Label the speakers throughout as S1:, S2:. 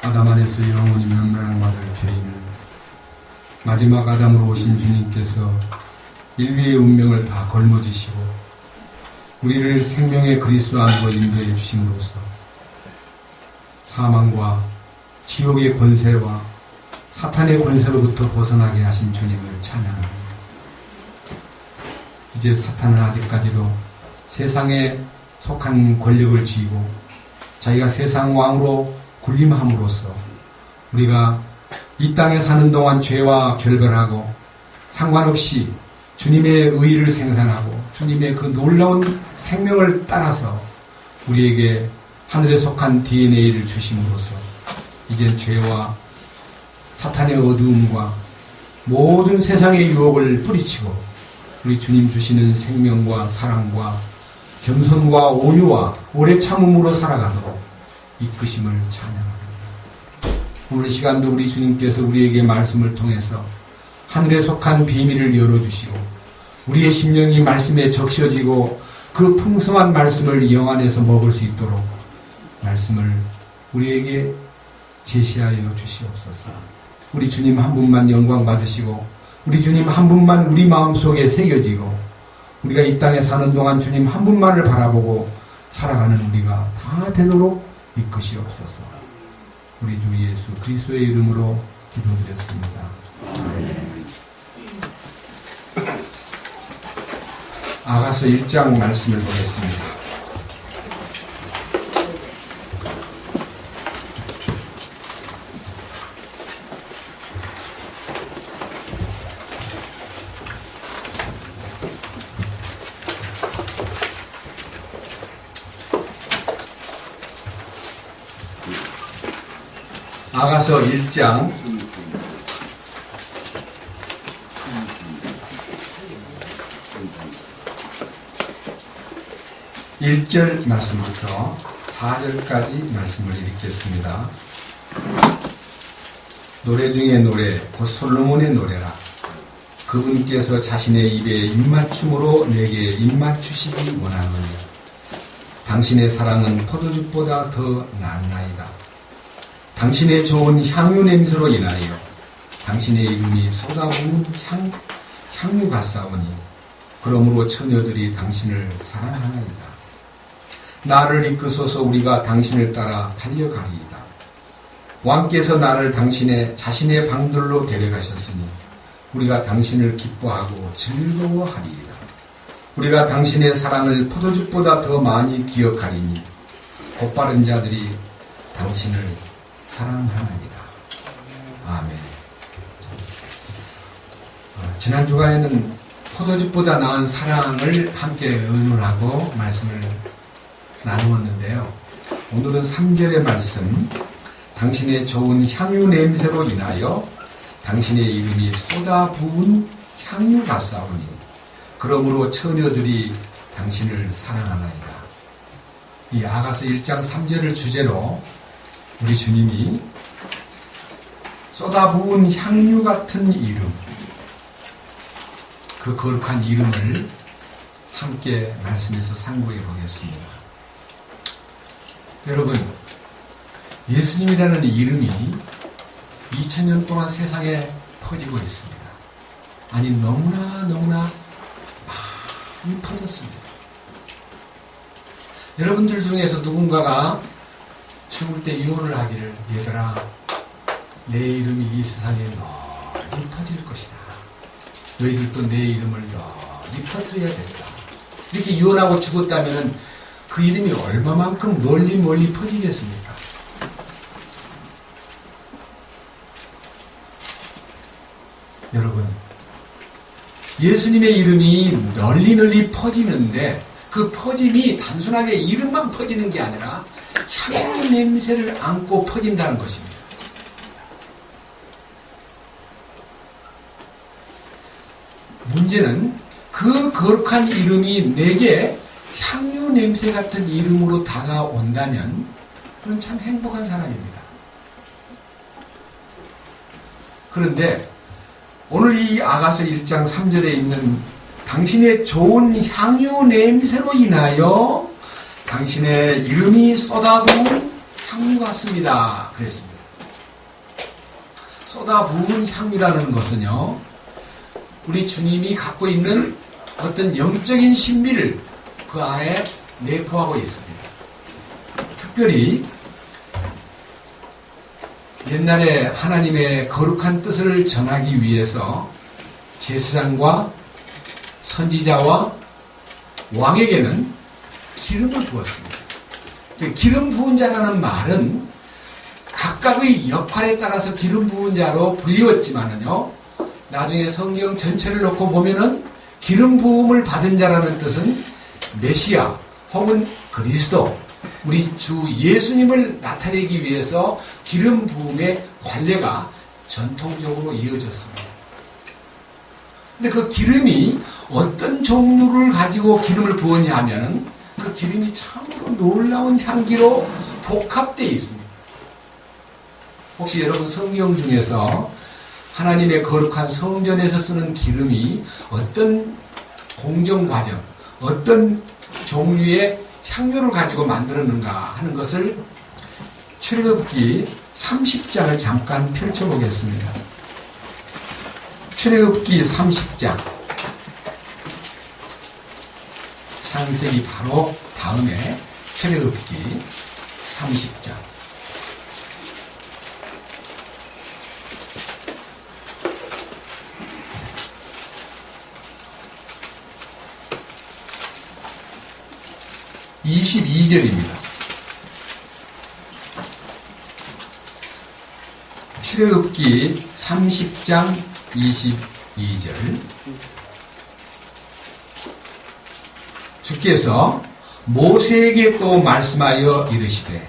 S1: 아담 안에서 영원히 멸망받을 죄인은 마지막 아담으로 오신 주님께서 인류의 운명을 다 걸머지시고 우리를 생명의 그리스도 안으로 인도해 주심으로써 사망과 지옥의 권세와 사탄의 권세로부터 벗어나게 하신 주님을 찬양합니다. 이제 사탄은 아직까지도 세상에 속한 권력을 쥐고 자기가 세상 왕으로 군림함으로써 우리가 이 땅에 사는 동안 죄와 결별하고 상관없이 주님의 의의를 생산하고 주님의 그 놀라운 생명을 따라서 우리에게 하늘에 속한 DNA를 주심으로써 이제 죄와 사탄의 어두움과 모든 세상의 유혹을 뿌리치고 우리 주님 주시는 생명과 사랑과 겸손과 온유와 오래 참음으로 살아가도록 이끄심을 찬양합니다. 오늘 이 시간도 우리 주님께서 우리에게 말씀을 통해서 하늘에 속한 비밀을 열어주시고 우리의 심령이 말씀에 적셔지고 그 풍성한 말씀을 영 안에서 먹을 수 있도록 말씀을 우리에게 제시하여 주시옵소서. 우리 주님 한 분만 영광 받으시고 우리 주님 한 분만 우리 마음속에 새겨지고 우리가 이 땅에 사는 동안 주님 한 분만을 바라보고 살아가는 우리가 다 되도록 이끄시옵소서. 우리 주 예수 그리스도의 이름으로 기도드렸습니다. 아가서 1장 말씀을 보겠습니다. 아가서 1장 1절 말씀부터 4절까지 말씀을 읽겠습니다. 노래 중에 노래 곧 솔로몬의 노래라. 그분께서 자신의 입에 입맞춤으로 내게 입맞추시기 원하노니 당신의 사랑은 포도즙보다 더 나았나이다. 당신의 좋은 향유 냄새로 인하여 당신의 이름이 쏟아부은 향유 같사오니 그러므로 처녀들이 당신을 사랑하나이다. 나를 이끄소서 우리가 당신을 따라 달려가리이다. 왕께서 나를 자신의 방들로 데려가셨으니 우리가 당신을 기뻐하고 즐거워하리이다. 우리가 당신의 사랑을 포도즙보다 더 많이 기억하리니 곧바른 자들이 당신을 사랑하나이다. 아멘. 지난 주간에는 포도즙보다 나은 사랑을 함께 의논하고 말씀을 나누었는데요. 오늘은 3절의 말씀, 당신의 좋은 향유 냄새로 인하여 당신의 이름이 쏟아부은 향유 같사오니 그러므로 처녀들이 당신을 사랑하나이다. 이 아가서 1장 3절을 주제로 우리 주님이 쏟아부은 향유 같은 이름, 그 거룩한 이름을 함께 말씀에서 상고해 보겠습니다. 여러분, 예수님이라는 이름이 2000년 동안 세상에 퍼지고 있습니다. 아니 너무나 많이 퍼졌습니다. 여러분들 중에서 누군가가 죽을 때 유언을 하기를, 얘들아 내 이름이 이 세상에 널리 퍼질 것이다. 너희들도 내 이름을 널리 퍼뜨려야 된다. 이렇게 유언하고 죽었다면 그 이름이 얼마만큼 멀리 퍼지겠습니까? 여러분, 예수님의 이름이 널리 퍼지는데 그 퍼짐이 단순하게 이름만 퍼지는 게 아니라 향유 냄새를 안고 퍼진다는 것입니다. 문제는 그 거룩한 이름이 내게 향유 냄새 같은 이름으로 다가온다면 그건 참 행복한 사람입니다. 그런데 오늘 이 아가서 1장 3절에 있는 당신의 좋은 향유 냄새로 인하여 당신의 이름이 쏟아부은 향유 같습니다. 그랬습니다. 쏟아부은 향이라는 것은요, 우리 주님이 갖고 있는 어떤 영적인 신비를 그 안에 내포하고 있습니다. 특별히 옛날에 하나님의 거룩한 뜻을 전하기 위해서 제사장과 선지자와 왕에게는 기름을 부었습니다. 기름 부은 자라는 말은 각각의 역할에 따라서 기름 부은 자로 불리웠지만은요, 나중에 성경 전체를 놓고 보면은 기름 부음을 받은 자라는 뜻은 메시아 혹은 그리스도, 우리 주 예수님을 나타내기 위해서 기름 부음의 관례가 전통적으로 이어졌습니다. 근데 그 기름이 어떤 종류를 가지고 기름을 부었냐 하면은 그 기름이 참으로 놀라운 향기로 복합되어 있습니다. 혹시 여러분 성경 중에서 하나님의 거룩한 성전에서 쓰는 기름이 어떤 공정 과정, 어떤 종류의 향료를 가지고 만들었는가 하는 것을 출애굽기 30장을 잠깐 펼쳐보겠습니다. 출애굽기 30장, 창세기 바로 다음에 출애굽기 30장. (22절입니다) 출애굽기 30장 22절. 주께서 모세에게 또 말씀하여 이르시되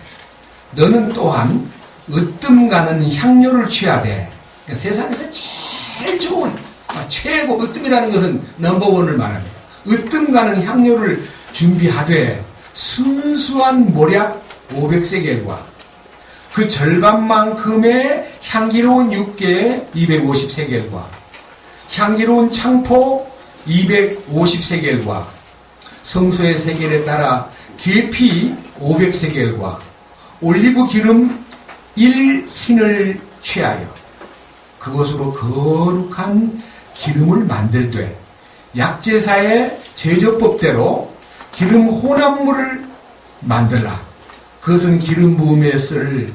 S1: 너는 또한 으뜸 가는 향료를 취하되, 그러니까 세상에서 제일 좋은 최고, 으뜸이라는 것은 넘버원을 말합니다. 으뜸 가는 향료를 준비하되 순수한 모략 500세겔과 그 절반만큼의 향기로운 육개 250세겔과 향기로운 창포 250세겔과 성소의 세겔에 따라 계피 500세겔과 올리브 기름 1흰을 취하여 그것으로 거룩한 기름을 만들되 약제사의 제조법대로 기름 혼합물을 만들라. 그것은 기름 부음에 쓸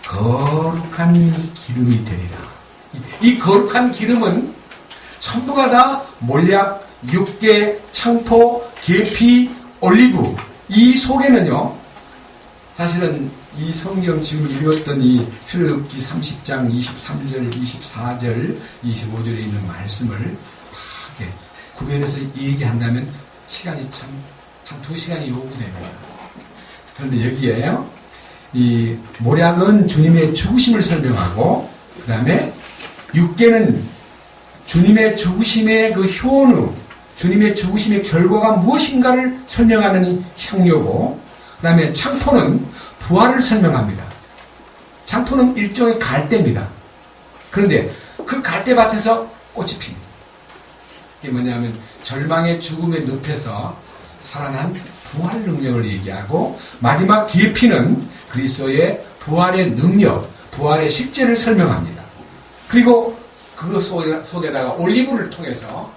S1: 거룩한 기름이 되리라. 이 거룩한 기름은 전부가 다 몰약, 육개, 창포, 계피, 올리브. 이 속에는요, 사실은 이 성경 지금 읽었던 이 출애굽기 30장 23절, 24절, 25절에 있는 말씀을 다 구별해서 얘기한다면 시간이 참 한 2시간이 요구됩니다. 그런데 여기에요, 이 모략은 주님의 죽으심을 설명하고, 그 다음에 육개는 주님의 죽으심의 그 효능, 주님의 죽으심의 결과가 무엇인가를 설명하는 향료고, 그 다음에 창포는 부활을 설명합니다. 창포는 일종의 갈대입니다. 그런데 그 갈대밭에서 꽃이 핍니다. 이게 뭐냐면 절망의 죽음의 늪에서 살아난 부활 능력을 얘기하고, 마지막 계피는 그리스도의 부활의 능력, 부활의 실제를 설명합니다. 그리고 그 속에다가 올리브를 통해서,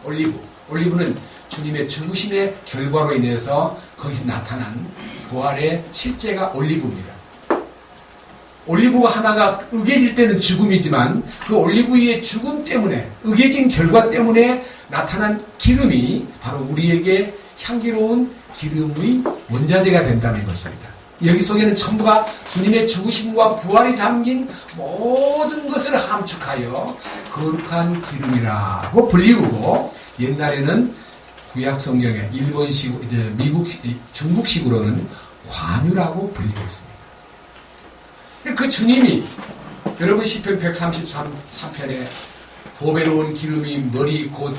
S1: 올리브는 주님의 죽으심의 결과로 인해서 거기서 나타난 부활의 실제가 올리브입니다. 올리브가 하나가 으개질 때는 죽음이지만 그 올리브의 죽음 때문에, 으개진 결과 때문에 나타난 기름이 바로 우리에게 향기로운 기름의 원자재가 된다는 것입니다. 여기 속에는 전부가 주님의 죽으심과 부활이 담긴 모든 것을 함축하여 거룩한 기름이라고 불리우고, 옛날에는 구약 성경에 일본식, 이제 중국식으로는 관유라고 불리고 있습니다. 그 주님이, 여러분 시편 133편에 보배로운 기름이 머리 곧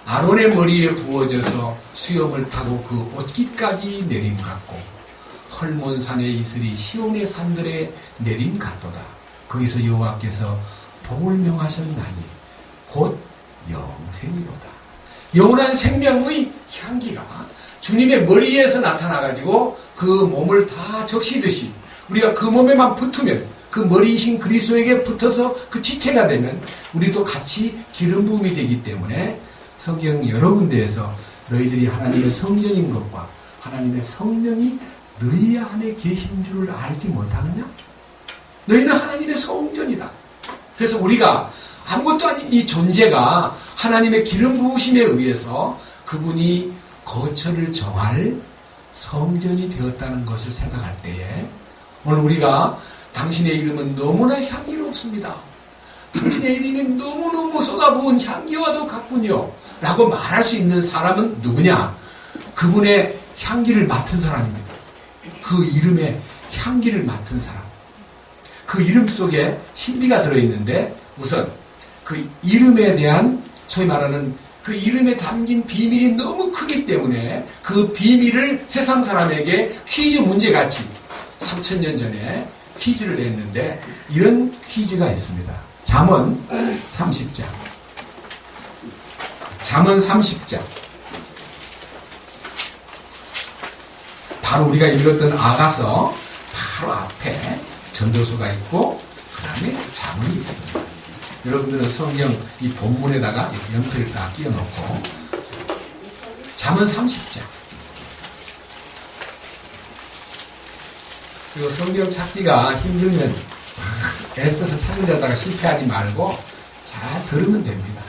S1: 아론의 머리에 부어져서 수염을 타고 그 옷깃까지 내림 같고 헐몬산에 이슬이 시온의 산들에 내림 같도다. 거기서 여호와께서 복을 명하셨나니 곧 영생이로다. 영원한 생명의 향기가 주님의 머리에서 나타나가지고 그 몸을 다 적시듯이 우리가 그 몸에만 붙으면, 그 머리이신 그리스도에게 붙어서 그 지체가 되면 우리도 같이 기름 부음이 되기 때문에 성경 여러 군데에서 너희들이 하나님의 성전인 것과 하나님의 성령이 너희 안에 계신 줄을 알지 못하느냐? 너희는 하나님의 성전이다. 그래서 우리가 아무것도 아닌 이 존재가 하나님의 기름 부으심에 의해서 그분이 거처를 정할 성전이 되었다는 것을 생각할 때에 오늘 우리가 당신의 이름은 너무나 향기롭습니다. 당신의 이름이 너무너무 쏟아부은 향기와도 같군요. 라고 말할 수 있는 사람은 누구냐? 그분의 향기를 맡은 사람입니다. 그 이름의 향기를 맡은 사람. 그 이름 속에 신비가 들어있는데 우선 그 이름에 대한 소위 말하는 그 이름에 담긴 비밀이 너무 크기 때문에 그 비밀을 세상 사람에게 퀴즈 문제같이 3000년 전에 퀴즈를 냈는데 이런 퀴즈가 있습니다. 잠언 30장. 잠언 30장. 바로 우리가 읽었던 아가서 바로 앞에 전도서가 있고 그 다음에 잠언이 있습니다. 여러분들은 성경 이 본문에다가 연필을 다 끼워놓고 잠언 30장. 그리고 성경 찾기가 힘들면 애써서 찾으려다가 실패하지 말고 잘 들으면 됩니다.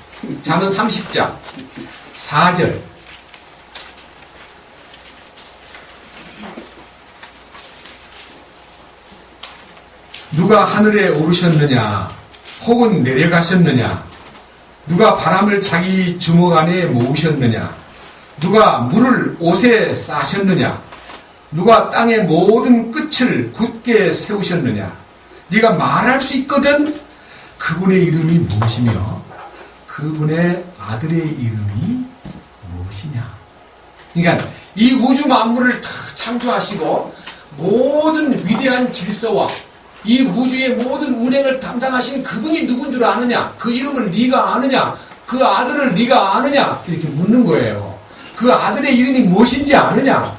S1: 잠언 30장 4절. 누가 하늘에 오르셨느냐 혹은 내려가셨느냐 누가 바람을 자기 주먹 안에 모으셨느냐 누가 물을 옷에 싸셨느냐 누가 땅의 모든 끝을 굳게 세우셨느냐 네가 말할 수 있거든. 그분의 이름이 무엇이며 그분의 아들의 이름이 무엇이냐. 그러니까 이 우주 만물을 다 창조하시고 모든 위대한 질서와 이 우주의 모든 운행을 담당하신 그분이 누군 줄 아느냐? 그 이름을 네가 아느냐? 그 아들을 네가 아느냐? 이렇게 묻는 거예요. 그 아들의 이름이 무엇인지 아느냐?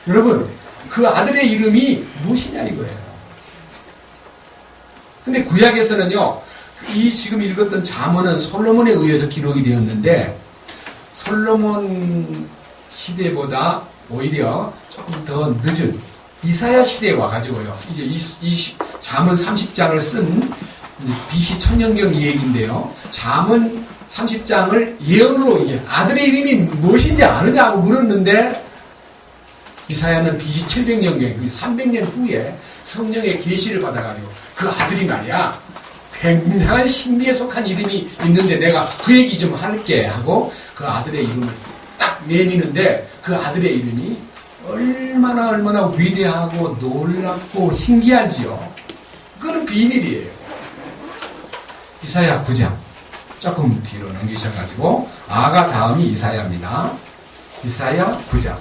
S1: 여러분, 그 아들의 이름이 무엇이냐 이거예요. 근데 구약에서는요, 이 지금 읽었던 잠언은 솔로몬에 의해서 기록이 되었는데 솔로몬 시대보다 오히려 조금 더 늦은 이사야 시대에 와가지고요. 이제 이 잠언 30장을 쓴 BC 천년경 이 얘기인데요. 잠언 30장을 예언으로 이게 아들의 이름이 무엇인지 아느냐고 물었는데 이사야는 BC 700년경, 300년 후에 성령의 계시를 받아가지고 그 아들이 말이야 굉장한 신비에 속한 이름이 있는데 내가 그 얘기 좀 할게 하고 그 아들의 이름을 딱 내미는데 그 아들의 이름이 얼마나 위대하고 놀랍고 신기하지요. 그건 비밀이에요. 이사야 9장 조금 뒤로 넘기셔가지고 아가 다음이 이사야입니다. 이사야 9장.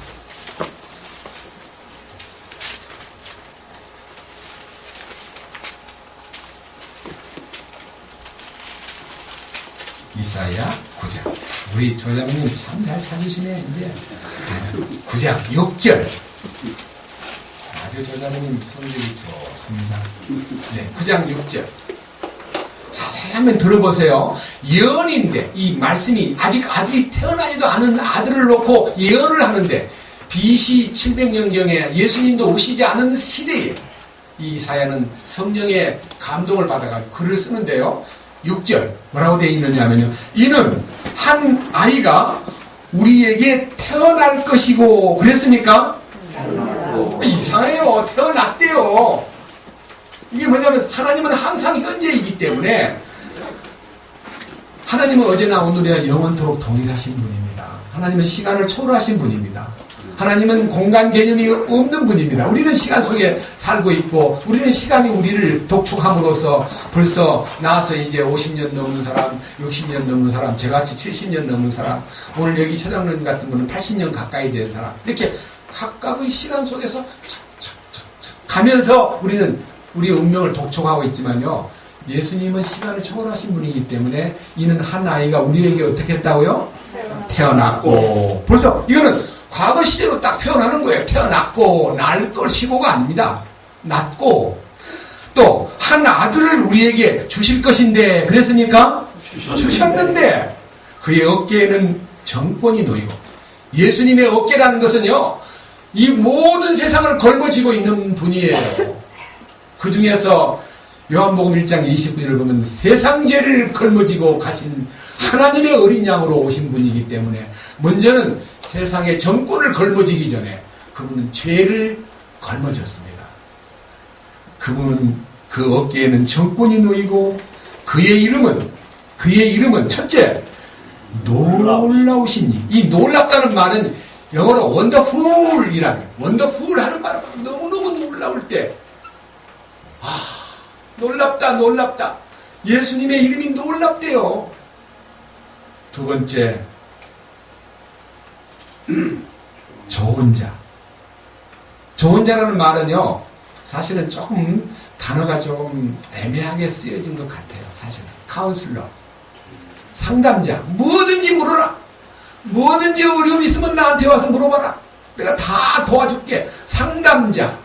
S1: 이사야 9장. 우리 조장님 참 잘 찾으시네. 이제 9장 6절. 아주 조장님 성적이 좋습니다. 네, 9장 6절. 자세히 한번 들어보세요. 예언인데 이 말씀이 아직 아들이 태어나지도 않은 아들을 놓고 예언을 하는데 BC 700년경에 예수님도 오시지 않은 시대에 이 이사야는 성령의 감동을 받아가지고 글을 쓰는데요. 6절 뭐라고 되어 있느냐면요. 이는 한 아이가 우리에게 태어날 것이고 그랬습니까? 이상해요. 태어났대요. 이게 뭐냐면 하나님은 항상 현재이기 때문에 하나님은 어제나 오늘이나 영원토록 동일하신 분입니다. 하나님은 시간을 초월하신 분입니다. 하나님은 공간 개념이 없는 분입니다. 우리는 시간 속에 살고 있고 우리는 시간이 우리를 독촉함으로써 벌써 나와서 이제 50년 넘는 사람, 60년 넘는 사람, 저같이 70년 넘는 사람, 오늘 여기 처장님 같은 분은 80년 가까이 된 사람 이렇게 각각의 시간 속에서 착착착착 가면서 우리는 우리의 운명을 독촉하고 있지만요. 예수님은 시간을 초월하신 분이기 때문에 이는 한 아이가 우리에게 어떻게 했다고요? 태어났고 벌써 이거는 과거 시제로 딱 표현하는 거예요. 태어났고 날 것이고가 아닙니다. 낳고 또 한 아들을 우리에게 주실 것인데 그랬습니까? 주셨는데 그의 어깨에는 정권이 놓이고 예수님의 어깨라는 것은요 이 모든 세상을 걸머쥐고 있는 분이에요. 그 중에서 요한복음 1장 29절을 보면 세상 죄를 걸머쥐고 가신 하나님의 어린 양으로 오신 분이기 때문에 먼저는 세상의 정권을 걸머쥐기 전에 그분은 죄를 걸머졌습니다. 그분은 그 어깨에는 정권이 놓이고 그의 이름은 첫째 놀라우신 이 놀랍다는 말은 영어로 원더풀이라는 원더풀 하는 말은 너무너무 놀라울 때 놀랍다 예수님의 이름이 놀랍대요. 두 번째 좋은 자라는 말은요 사실은 조금 단어가 좀 애매하게 쓰여진 것 같아요. 사실은 카운슬러 상담자 뭐든지 물어라 뭐든지 어려움 있으면 나한테 와서 물어봐라 내가 다 도와줄게. 상담자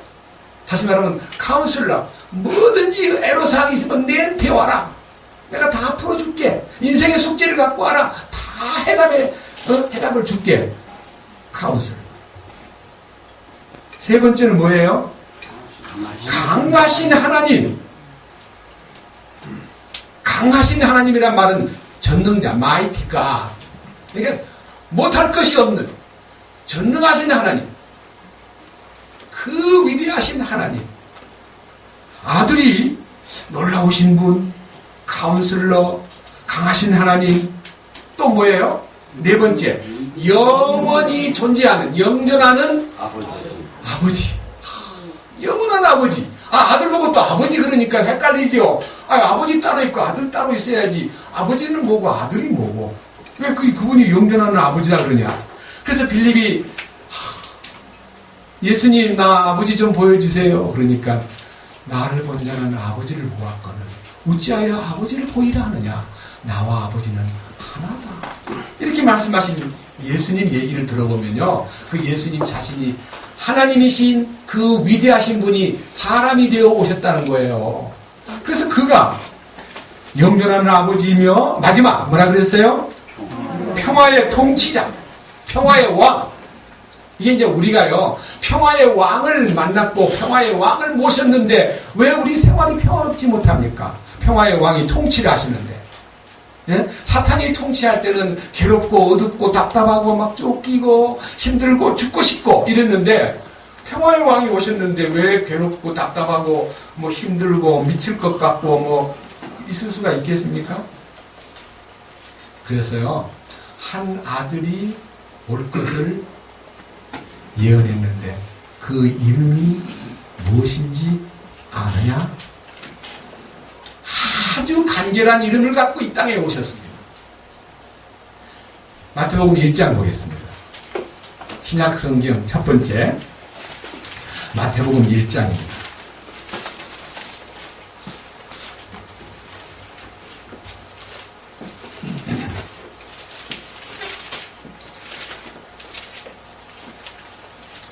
S1: 다시 말하면 카운슬러 뭐든지 애로사항이 있으면 내한테 와라 내가 다 풀어줄게. 인생의 숙제를 갖고 와라 다 해답을 줄게. 카운슬러. 세 번째는 뭐예요? 강하신 하나님. 강하신 하나님이란 말은 전능자, 마이티가. 그러니까 못할 것이 없는 전능하신 하나님. 그 위대하신 하나님. 아들이 놀라우신 분, 카운슬러, 강하신 하나님. 또 뭐예요? 네 번째, 영원히 존재하는, 영존하는 아버지. 영원한 아버지. 아들 보고 또 아버지 그러니까 헷갈리죠. 아버지 따로 있고 아들 따로 있어야지. 아버지는 뭐고 아들이 뭐고. 왜 그분이 영존하는 아버지라 그러냐. 그래서 빌립이 예수님 나 아버지 좀 보여주세요. 그러니까 나를 본 자는 아버지를 보았거늘 어찌하여 아버지를 보이라 하느냐. 나와 아버지는 하나다. 이렇게 말씀하신 예수님 얘기를 들어보면요. 그 예수님 자신이 하나님이신 그 위대하신 분이 사람이 되어 오셨다는 거예요. 그래서 그가 영존하는 아버지이며 마지막 뭐라 그랬어요? 평화의 통치자, 평화의 왕. 이게 이제 우리가요 평화의 왕을 만났고 평화의 왕을 모셨는데 왜 우리 생활이 평화롭지 못합니까? 평화의 왕이 통치를 하시는데 예? 사탄이 통치할 때는 괴롭고 어둡고 답답하고 막 쫓기고 힘들고 죽고 싶고 이랬는데 평화의 왕이 오셨는데 왜 괴롭고 답답하고 뭐 힘들고 미칠 것 같고 뭐 있을 수가 있겠습니까? 그래서요 한 아들이 올 것을 예언했는데 그 이름이 무엇인지 아느냐? 아주 간결한 이름을 갖고 이 땅에 오셨습니다. 마태복음 1장 보겠습니다. 신약성경 첫 번째 마태복음 1장입니다.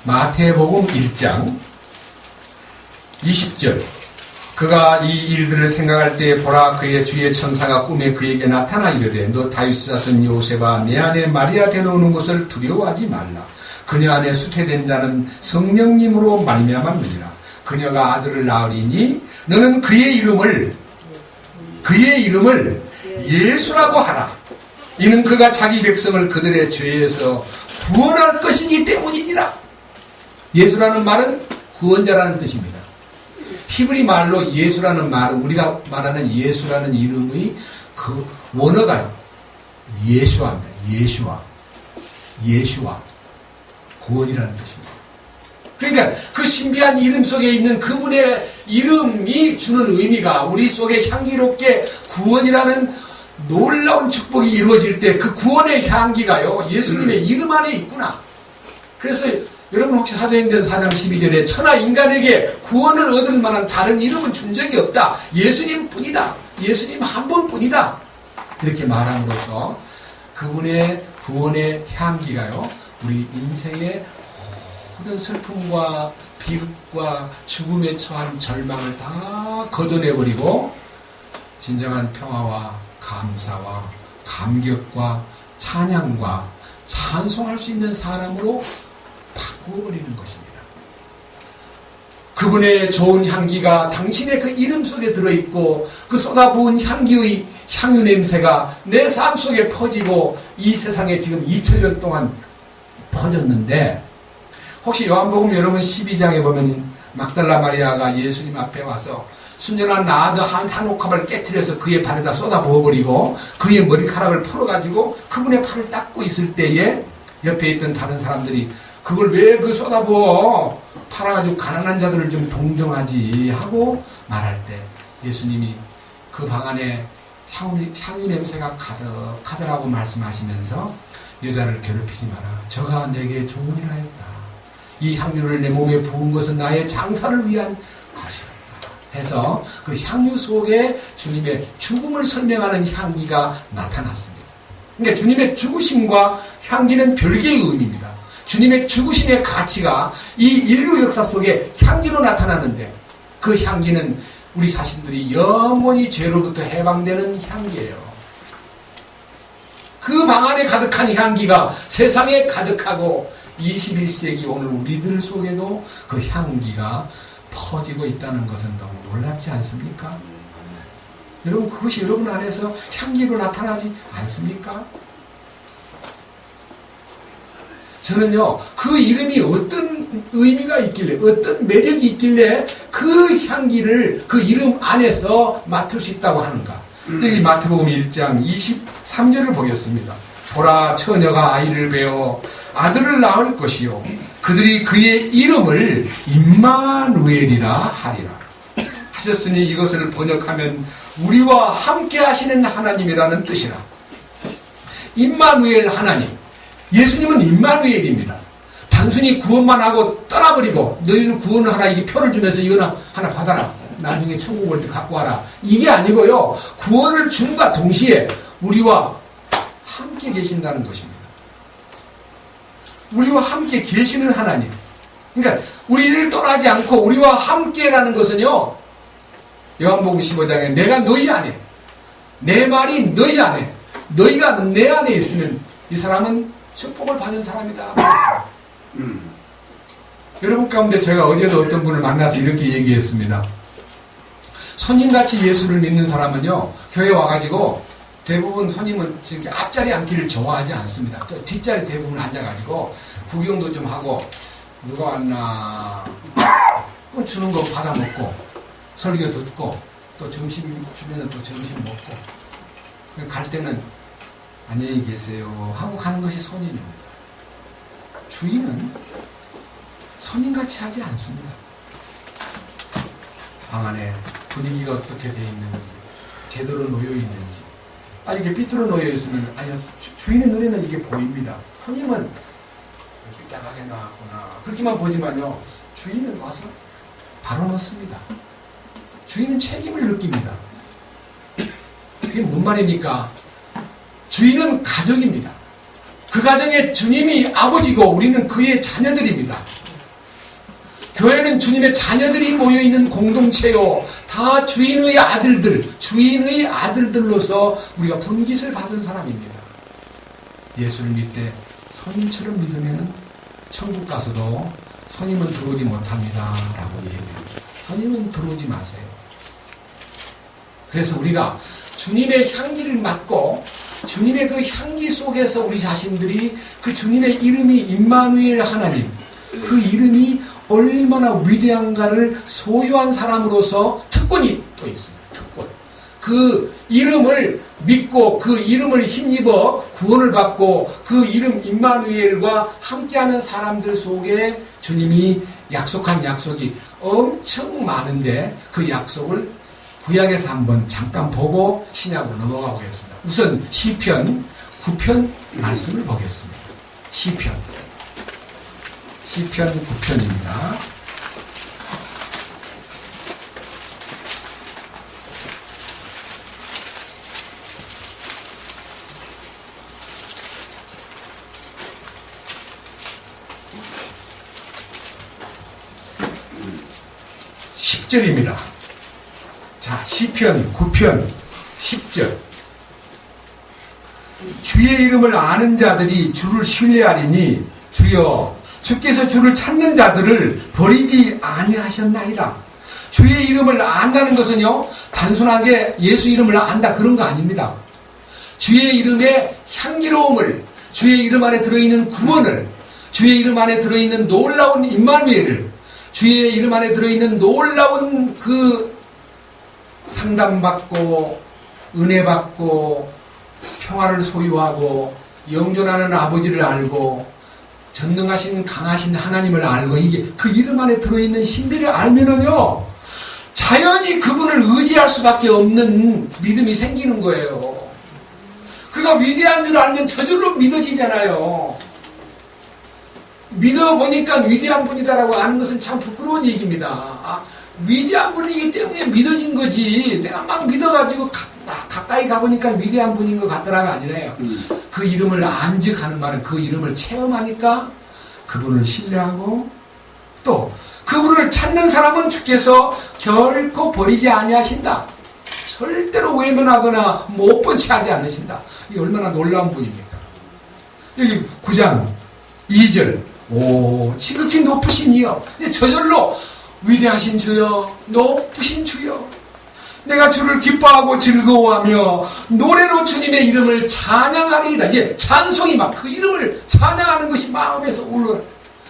S1: 마태복음 1장 20절. 그가 이 일들을 생각할 때 보라 그의 주의 천사가 꿈에 그에게 나타나 이르되 너 다윗의 자손 요셉아 내 아내 마리아 데려오는 것을 두려워하지 말라. 그녀 안에 수태된 자는 성령님으로 말미암았느니라. 그녀가 아들을 낳으리니 너는 그의 이름을 예수라고 하라. 이는 그가 자기 백성을 그들의 죄에서 구원할 것이기 때문이니라. 예수라는 말은 구원자라는 뜻입니다. 히브리 말로 예수라는 말은 우리가 말하는 예수라는 이름의 그 원어가요. 예수아입니다. 예수아. 구원이라는 뜻입니다. 그러니까 그 신비한 이름 속에 있는 그분의 이름이 주는 의미가 우리 속에 향기롭게 구원이라는 놀라운 축복이 이루어질 때 그 구원의 향기가요. 예수님의 이름 안에 있구나. 그래서 여러분 혹시 사도행전 4장 12절에 천하 인간에게 구원을 얻을 만한 다른 이름은 준 적이 없다. 예수님 뿐이다. 예수님 한 분뿐이다. 이렇게 말함으로써 그분의 구원의 향기가요. 우리 인생의 모든 슬픔과 비극과 죽음에 처한 절망을 다 걷어내버리고 진정한 평화와 감사와 감격과 찬양과 찬송할 수 있는 사람으로 바꾸어버리는 것입니다. 그분의 좋은 향기가 당신의 그 이름 속에 들어있고 그 쏟아부은 향기의 향유 냄새가 내 삶 속에 퍼지고 이 세상에 지금 2000년 동안 퍼졌는데, 혹시 요한복음 여러분 12장에 보면 막달라 마리아가 예수님 앞에 와서 순전한 나드 한 옥합을 깨트려서 그의 발에다 쏟아부어버리고 그의 머리카락을 풀어가지고 그분의 팔을 닦고 있을 때에 옆에 있던 다른 사람들이 그걸 왜 그 쏟아부어 팔아가지고 가난한 자들을 좀 동정하지 하고 말할 때 예수님이 그 방 안에 향유 냄새가 가득하더라고 말씀하시면서 여자를 괴롭히지 마라. 저가 내게 좋은 일을 하였다. 이 향유를 내 몸에 부은 것은 나의 장사를 위한 것이었다. 해서 그 향유 속에 주님의 죽음을 설명하는 향기가 나타났습니다. 그러니까 주님의 죽으심과 향기는 별개의 의미입니다. 주님의 죽으심의 가치가 이 인류 역사 속에 향기로 나타나는데 그 향기는 우리 자신들이 영원히 죄로부터 해방되는 향기예요. 그 방 안에 가득한 향기가 세상에 가득하고 21세기 오늘 우리들 속에도 그 향기가 퍼지고 있다는 것은 너무 놀랍지 않습니까? 여러분, 그것이 여러분 안에서 향기로 나타나지 않습니까? 저는요, 그 이름이 어떤 의미가 있길래, 어떤 매력이 있길래 그 향기를 그 이름 안에서 맡을 수 있다고 하는가. 여기 마태복음 1장 23절을 보겠습니다. 보라, 처녀가 아이를 베어 아들을 낳을 것이요 그들이 그의 이름을 임마누엘이라 하리라 하셨으니 이것을 번역하면 우리와 함께 하시는 하나님이라는 뜻이라. 임마누엘 하나님, 예수님은 임마누엘입니다. 단순히 구원만 하고 떠나버리고 너희들 구원하라 이게 표를 주면서 이거나 하나 받아라, 나중에 천국 올 때 갖고 와라, 이게 아니고요, 구원을 줌과 동시에 우리와 함께 계신다는 것입니다. 우리와 함께 계시는 하나님. 그러니까 우리를 떠나지 않고 우리와 함께라는 것은요, 요한복음 15장에 내가 너희 안에, 내 말이 너희 안에, 너희가 내 안에 있으면 이 사람은 축복을 받은 사람이다. 여러분 가운데 제가 어제도 어떤 분을 만나서 이렇게 얘기했습니다. 손님같이 예수를 믿는 사람은요, 교회 와가지고 대부분 손님은 지금 앞자리 앉기를 좋아하지 않습니다. 또 뒷자리 대부분 앉아가지고 구경도 좀 하고 누가 왔나 주는 거 받아 먹고 설교 듣고 또 점심 주면은 또 점심 먹고 갈 때는 안녕히 계세요 하고 가는 것이 손님입니다. 주인은 손님같이 하지 않습니다. 방 안에 분위기가 어떻게 되어 있는지, 제대로 놓여 있는지, 이게 삐뚤어 놓여 있으면 주인의 눈에는 이게 보입니다. 손님은 삐딱하게 나왔구나 그렇게만 보지만요, 주인은 와서 바로 넣습니다. 주인은 책임을 느낍니다. 그게 뭔 말입니까? 주인은 가족입니다. 그 가정에 주님이 아버지고 우리는 그의 자녀들입니다. 교회는 주님의 자녀들이 모여있는 공동체요, 다 주인의 아들들, 주인의 아들들로서 우리가 분깃을 받은 사람입니다. 예수를 믿되 손님처럼 믿으면 천국 가서도 손님은 들어오지 못합니다 라고 얘기합니다. 손님은 들어오지 마세요. 그래서 우리가 주님의 향기를 맡고 주님의 그 향기 속에서 우리 자신들이 그 주님의 이름이 임마누엘 하나님, 그 이름이 얼마나 위대한가를 소유한 사람으로서 특권이 또 있습니다. 특권. 그 이름을 믿고 그 이름을 힘입어 구원을 받고 그 이름 임마누엘과 함께하는 사람들 속에 주님이 약속한 약속이 엄청 많은데 그 약속을 구약에서 한번 잠깐 보고 신약으로 넘어가 보겠습니다. 우선 시편 9편 말씀을 보겠습니다. 시편 9편입니다. 10절입니다. 자, 시편 9편 10절. 주의 이름을 아는 자들이 주를 신뢰하리니 주여 주께서 주를 찾는 자들을 버리지 아니하셨나이다. 주의 이름을 안다는 것은요, 단순하게 예수 이름을 안다 그런 거 아닙니다. 주의 이름의 향기로움을, 주의 이름 안에 들어있는 구원을, 주의 이름 안에 들어있는 놀라운 임마누엘을, 주의 이름 안에 들어있는 놀라운 그 상담받고 은혜받고 평화를 소유하고 영존하는 아버지를 알고 전능하신 강하신 하나님을 알고, 이게 그 이름 안에 들어있는 신비를 알면은요, 자연히 그분을 의지할 수밖에 없는 믿음이 생기는 거예요. 그가 위대한 줄 알면 저절로 믿어지잖아요. 믿어보니까 위대한 분이다라고 아는 것은 참 부끄러운 얘기입니다. 위대한 분이기 때문에 믿어진 거지, 내가 막 믿어가지고 가까이 가보니까 위대한 분인 것 같더라가 아니래요. 그 이름을 안즉 하는 말은 그 이름을 체험하니까 그분을 신뢰하고, 또 그분을 찾는 사람은 주께서 결코 버리지 아니하신다. 절대로 외면하거나 못 본 채 하지 않으신다. 이게 얼마나 놀라운 분입니까? 여기 9장 2절. 오, 지극히 높으신 이여. 저절로 위대하신 주여, 높으신 주여, 내가 주를 기뻐하고 즐거워하며 노래로 주님의 이름을 찬양하리이다. 이제 찬송이 막 그 이름을 찬양하는 것이 마음에서 울러,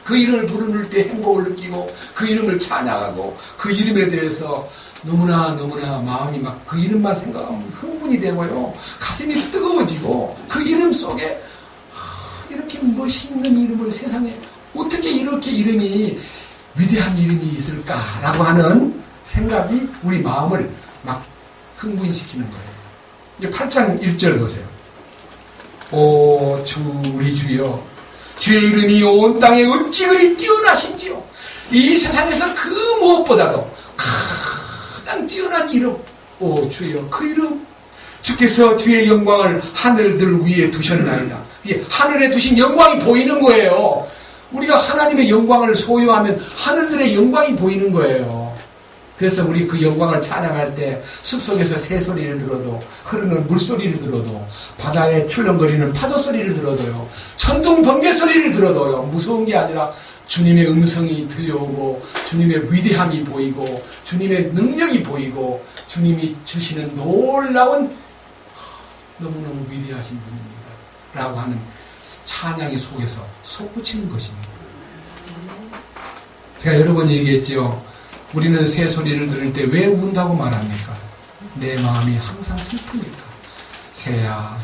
S1: 그 이름을 부르는 때 행복을 느끼고 그 이름을 찬양하고 그 이름에 대해서 너무나 마음이 막 그 이름만 생각하면 흥분이 되고요, 가슴이 뜨거워지고, 그 이름 속에 이렇게 멋있는 이름을 세상에 어떻게 이렇게 이름이 위대한 이름이 있을까라고 하는 생각이 우리 마음을 막 흥분시키는 거예요. 이제 8장 1절 보세요. 오 주 우리 주여, 주의 이름이 온 땅에 어찌 그리 뛰어나신지요. 이 세상에서 그 무엇보다도 가장 뛰어난 이름, 오 주여, 그 이름, 주께서 주의 영광을 하늘들 위에 두셨나이다. 이게 하늘에 두신 영광이 보이는 거예요. 우리가 하나님의 영광을 소유하면 하늘들의 영광이 보이는 거예요. 그래서 우리 그 영광을 찬양할 때 숲속에서 새소리를 들어도, 흐르는 물소리를 들어도, 바다에 출렁거리는 파도 소리를 들어도요, 천둥 번개 소리를 들어도요, 무서운 게 아니라 주님의 음성이 들려오고 주님의 위대함이 보이고 주님의 능력이 보이고 주님이 주시는 놀라운 너무너무 위대하신 분입니다 라고 하는 찬양의 속에서 솟구치는 것입니다. 제가 여러 번 얘기했죠. 우리는 새 소리를 들을 때 왜 운다고 말합니까? 내 마음이 항상 슬프니까. 새야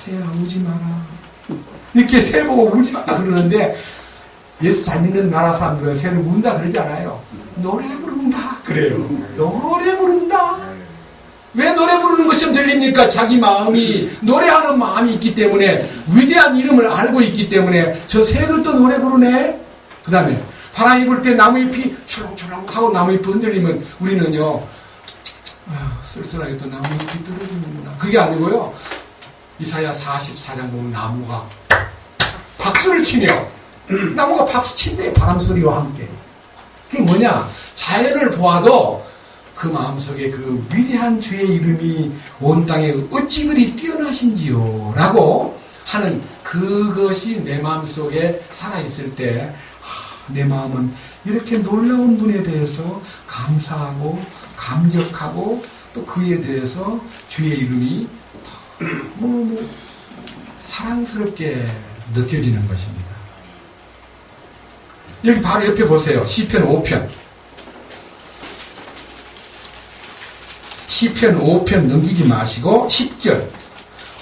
S1: 우지 마라, 이렇게 새 보고 울지 마라 그러는데, 예수 잘 믿는 나라 사람들은 새를 운다 그러지 않아요. 노래 부른다 그래요. 노래 부른다. 왜 노래 부르는 것처럼 들립니까? 자기 마음이, 노래하는 마음이 있기 때문에, 위대한 이름을 알고 있기 때문에. 저 새들도 노래 부르네. 그 다음에 바람이 불 때 나무잎이 초롱초롱 하고 나무잎이 흔들리면 우리는요, 쓸쓸하게 또 나무잎이 떨어지는구나. 그게 아니고요, 이사야 44장 보면 나무가 박수를 치며, 나무가 박수 친대, 바람 소리와 함께. 그게 뭐냐? 자연을 보아도 그 마음속에 그 위대한 주의 이름이 온 땅에 어찌 그리 뛰어나신지요 라고 하는 그것이 내 마음속에 살아있을 때, 내 마음은 이렇게 놀라운 분에 대해서 감사하고 감격하고, 또 그에 대해서 주의 이름이 너무 사랑스럽게 느껴지는 것입니다. 여기 바로 옆에 보세요. 시편 5편. 시편 5편 넘기지 마시고 10절.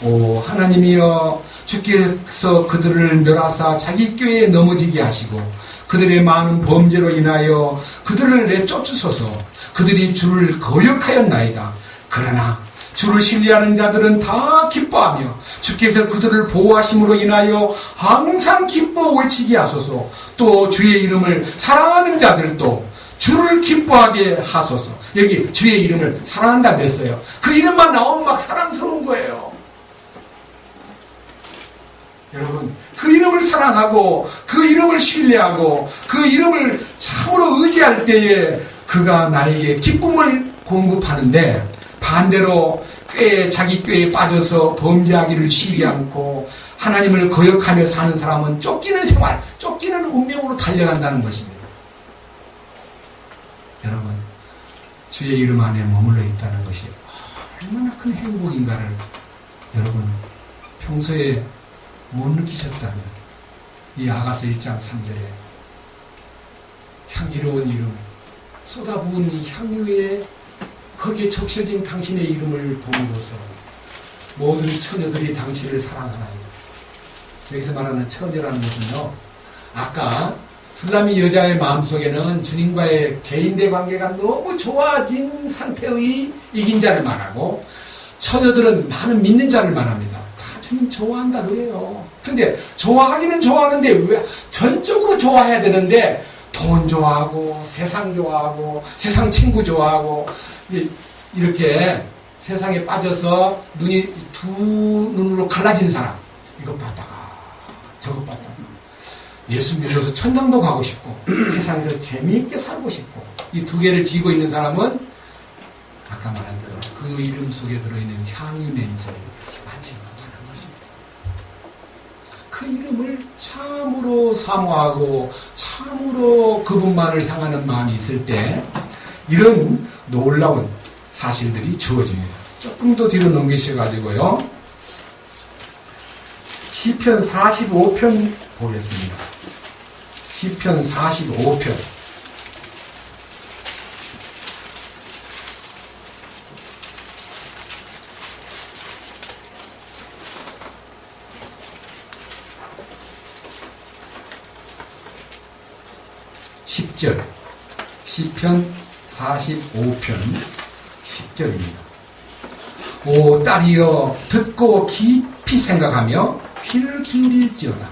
S1: 오 하나님이여, 주께서 그들을 멸하사 자기 꾀에 넘어지게 하시고 그들의 많은 범죄로 인하여 그들을 내쫓으소서. 그들이 주를 거역하였나이다. 그러나 주를 신뢰하는 자들은 다 기뻐하며 주께서 그들을 보호하심으로 인하여 항상 기뻐 외치게 하소서. 또 주의 이름을 사랑하는 자들도 주를 기뻐하게 하소서. 여기 주의 이름을 사랑한다 그랬어요. 그 이름만 나오면 막 사랑스러운 거예요. 여러분, 그 이름을 사랑하고 그 이름을 신뢰하고 그 이름을 참으로 의지할 때에 그가 나에게 기쁨을 공급하는데 반대로 자기 꾀에 빠져서 범죄하기를 쉬지 않고 하나님을 거역하며 사는 사람은 쫓기는 생활, 쫓기는 운명으로 달려간다는 것입니다. 여러분, 주의 이름 안에 머물러 있다는 것이 얼마나 큰 행복인가를 여러분 평소에 못 느끼셨다면 이 아가서 1장 3절에 향기로운 이름, 쏟아부은 이 향유에 거기에 적셔진 당신의 이름을 보므로서 모든 처녀들이 당신을 사랑하나이다. 여기서 말하는 처녀라는 것은요, 아까 술람이 여자의 마음속에는 주님과의 개인대 관계가 너무 좋아진 상태의 이긴 자를 말하고, 처녀들은 많은 믿는 자를 말합니다. 다 주님 좋아한다 그래요. 근데 좋아하기는 좋아하는데 왜 전적으로 좋아해야 되는데 돈 좋아하고 세상 좋아하고 세상 친구 좋아하고 이렇게 세상에 빠져서 눈이 두 눈으로 갈라진 사람, 이것 봤다가 저것 봤다가 예수 믿어서 천당도 가고 싶고 세상에서 재미있게 살고 싶고 이 두 개를 지고 있는 사람은 아까 말한 대로 그 이름 속에 들어있는 향유 냄새를 맡지 못하는 것입니다. 그 이름을 참으로 사모하고 참으로 그분만을 향하는 마음이 있을 때 이런 놀라운 사실들이 주어집니다. 조금 더 뒤로 넘기셔가지고요. 시편 45편 보겠습니다. 시편 45편. 시편 45편 10절입니다. 오 딸이여 듣고 깊이 생각하며 귀를 기울일지어다.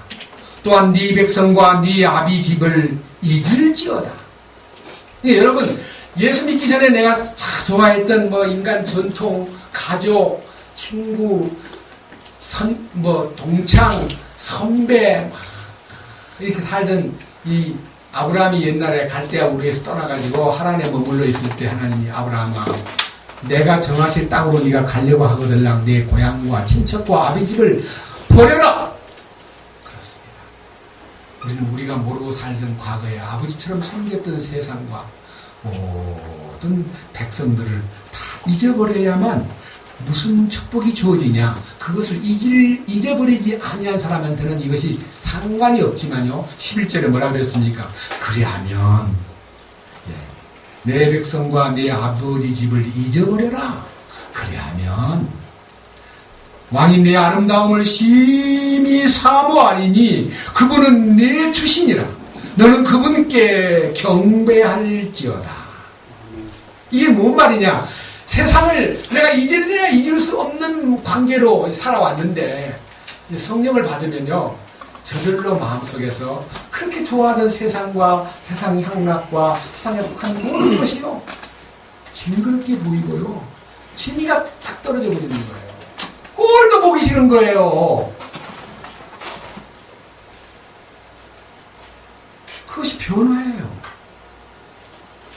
S1: 또한 네 백성과 네 아비 집을 잊을지어다. 예, 여러분 예수 믿기 전에 내가 좋아했던 인간 전통, 가족, 친구, 동창, 선배 이렇게 살던 이 아브라함이 옛날에 갈대아 우르에서 떠나가지고 하란에 머물러 있을 때 하나님이 아브라함아 내가 정하실 땅으로 네가 가려고 하거들랑 내 고향과 친척과 아비 집을 버려라. 그렇습니다. 우리는 우리가 모르고 살던 과거에 아버지처럼 섬겼던 세상과 모든 백성들을 다 잊어버려야만 무슨 축복이 주어지냐. 그것을 잊어버리지 아니한 사람한테는 이것이 상관이 없지만요. 11절에 뭐라 그랬습니까? 그리하면 내 백성과 내 아버지 집을 잊어버려라. 그리하면 왕이 내 아름다움을 심히 사모하리니 그분은 내 주시니라. 너는 그분께 경배할지어다. 이게 뭔 말이냐? 세상을 내가 잊을래야 잊을 수 없는 관계로 살아왔는데 성령을 받으면요 저절로 마음속에서 그렇게 좋아하는 세상과 세상 향락과 세상에 속한 모든 것이요 징그럽게 보이고요 취미가 딱 떨어져 버리는 거예요. 꼴도 보기 싫은 거예요. 그것이 변화예요.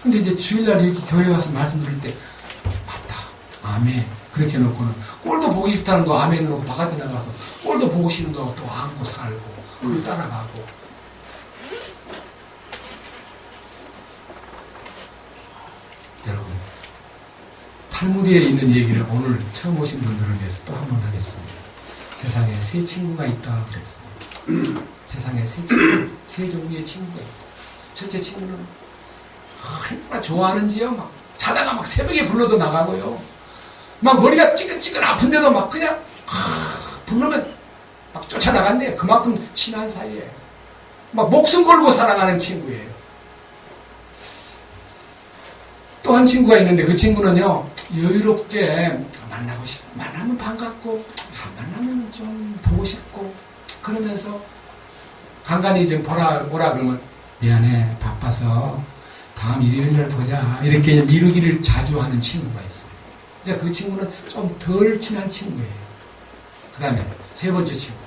S1: 근데 이제 주일날 이렇게 교회 와서 말씀 드릴 때 아멘. 그렇게 해놓고는 꼴도 보기 싫다는 거 아멘 해놓고 바깥에 나가서 꼴도 보고 싫은 거 또 안고 살고 거기 따라가고. 여러분 탈무드에 있는 얘기를 오늘 처음 오신 분들을 위해서 또 한 번 하겠습니다. 세상에 세 친구가 있다 그랬습니다. 세상에 세 종류의 친구가 있다. 첫째 친구는 얼마나 좋아하는지요. 막 자다가 막 새벽에 불러도 나가고요. 막 머리가 찌끈찌끈 아픈데도 막 그냥 부르면 막 쫓아나간대요. 그만큼 친한 사이에 막 목숨 걸고 살아가는 친구예요. 또 한 친구가 있는데 그 친구는요 여유롭게 만나고 싶고 만나면 반갑고 안 만나면 좀 보고 싶고 그러면서 간간히 좀 오라 그러면 미안해 바빠서 다음 일요일날 보자 이렇게 미루기를 자주 하는 친구가 있어요. 그 친구는 좀 덜 친한 친구예요. 그 다음에 세 번째 친구.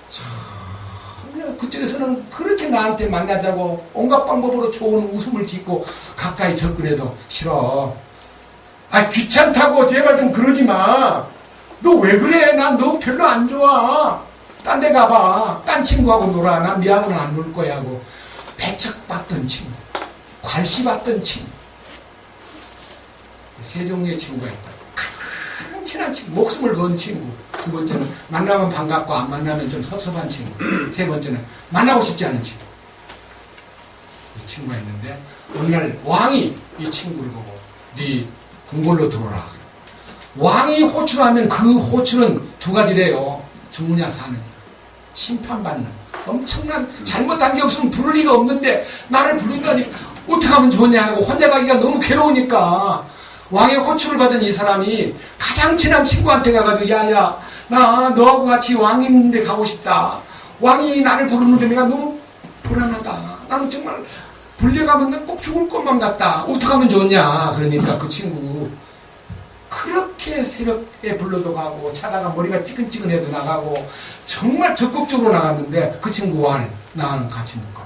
S1: 전혀 그쪽에서는 그렇게 나한테 만나자고 온갖 방법으로 좋은 웃음을 짓고 가까이 접근해도 싫어. 아, 귀찮다고 제발 좀 그러지 마. 너 왜 그래? 난 너 별로 안 좋아. 딴 데 가봐. 딴 친구하고 놀아. 난 니하고는 안 놀 거야 하고 배척받던 친구, 괄시받던 친구. 세 종류의 친구가 있다. 가장 친한 친구, 목숨을 건 친구. 두 번째는 만나면 반갑고 안 만나면 좀 섭섭한 친구. 세 번째는 만나고 싶지 않은 친구. 이 친구가 있는데 어느 날 왕이 이 친구를 보고 네 궁궐로 들어오라. 왕이 호출하면 그 호출은 두 가지래요. 죽느냐 사느냐. 심판받는. 엄청난 잘못한 게 없으면 부를 리가 없는데 나를 부른다니 어떻게 하면 좋냐 하고 혼자 가기가 너무 괴로우니까 왕의 호출을 받은 이 사람이 가장 친한 친구한테 가가지고 야야 나 너하고 같이 왕 있는데 가고 싶다. 왕이 나를 부르는데 내가 너무 불안하다. 나는 정말 불려가면 난 꼭 죽을 것만 같다. 어떻게 하면 좋냐. 그러니까 그 친구 그렇게 새벽에 불러도 가고 차다가 머리가 찌끈찌끈해도 나가고 정말 적극적으로 나갔는데 그 친구와 나는 같이 못 가.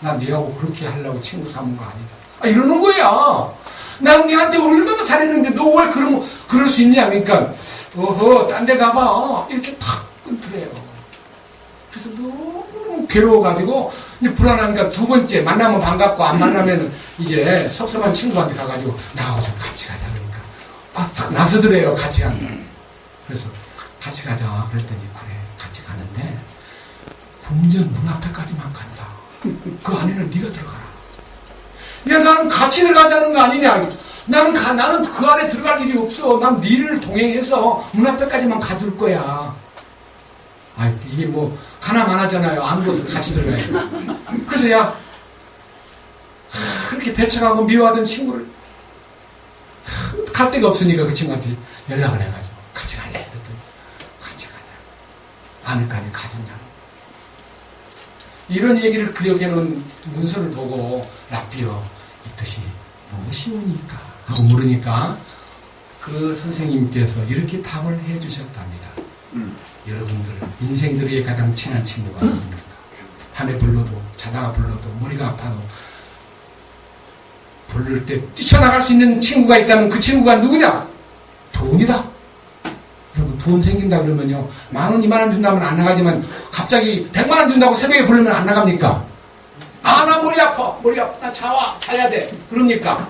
S1: 나 니하고 그렇게 하려고 친구 삼은 거 아니다. 아, 이러는 거야. 난 니한테 얼마나 잘했는데 너 왜 그럴 수 있냐. 그러니까 어허 딴 데 가봐. 이렇게 탁 끊더래요. 그래서 너무 괴로워가지고 이제 불안하니까 두 번째 만나면 반갑고 안 만나면 이제 섭섭한 친구한테 가가지고 나하고 좀 같이 가자. 딱 나서더래요. 같이 간다. 그래서 같이 가자. 그랬더니 그래 같이 가는데 궁전 문 앞에까지만 간다. 그 안에는 네가 들어가라. 야 나는 같이 들어가자는 거 아니냐. 나는 그 안에 들어갈 일이 없어. 난 니를 동행해서 문 앞에까지만 가줄 거야. 아 이게 뭐 가나마나잖아요. 아무것도 같이 들어가야 돼. 그래서 야 그렇게 배척하고 미워하던 친구를 갈 데가 없으니까 그 친구한테 연락을 해가지고 같이 갈래? 그랬더니 같이 가냐. 안을까지 가겠냐. 이런 얘기를 기록해놓은 문서를 보고 라비어 이 뜻이 무엇이옵니까? 하고 물으니까 그 선생님께서 이렇게 답을 해주셨답니다. 여러분들 인생들의 가장 친한 친구가 누굽니까? 밤에 불러도 자다가 불러도 머리가 아파도 부를 때 뛰쳐나갈 수 있는 친구가 있다면 그 친구가 누구냐? 돈이다. 여러분 돈 생긴다 그러면요 10,000원 20,000원 준다면 안 나가지만 갑자기 100만원 준다고 새벽에 부르면 안 나갑니까? 아 나 머리 아파 나 자야 돼 그럽니까?